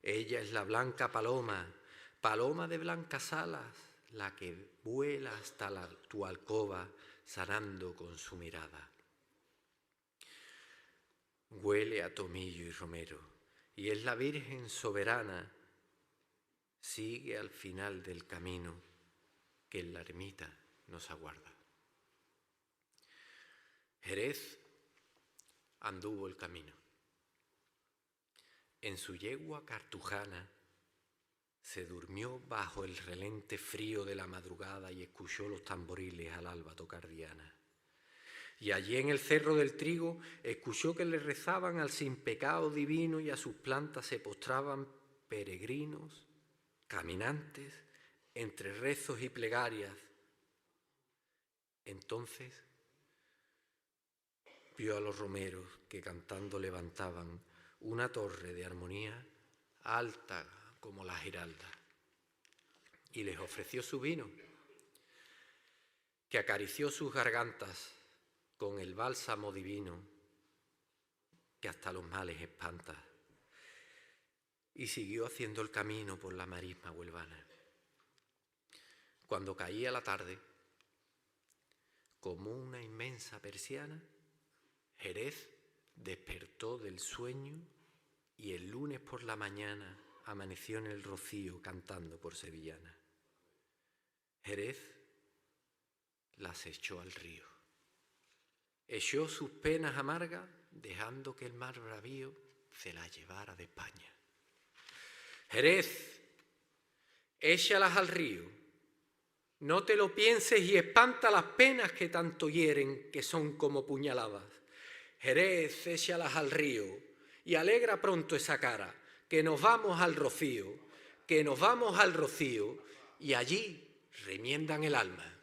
Ella es la blanca paloma, paloma de blancas alas, la que vuela hasta tu alcoba sanando con su mirada. Huele a tomillo y romero, y es la Virgen soberana, sigue al final del camino que en la ermita nos aguarda. Jerez anduvo el camino. En su yegua cartujana se durmió bajo el relente frío de la madrugada y escuchó los tamboriles al alba tocar diana. Y allí en el cerro del trigo escuchó que le rezaban al sin pecado divino y a sus plantas se postraban peregrinos, caminantes, entre rezos y plegarias. Entonces vio a los romeros que cantando levantaban una torre de armonía alta como la giralda, y les ofreció su vino, que acarició sus gargantas con el bálsamo divino que hasta los males espanta, y siguió haciendo el camino por la marisma huelvana. Cuando caía la tarde, como una inmensa persiana, Jerez despertó del sueño y el lunes por la mañana amaneció en el rocío cantando por sevillana. Jerez las echó al río, echó sus penas amargas, dejando que el mar bravío se las llevara de España. Jerez, échalas al río, no te lo pienses y espanta las penas que tanto hieren, que son como puñaladas. Jerez, échalas al río y alegra pronto esa cara, que nos vamos al rocío, que nos vamos al rocío y allí remiendan el alma.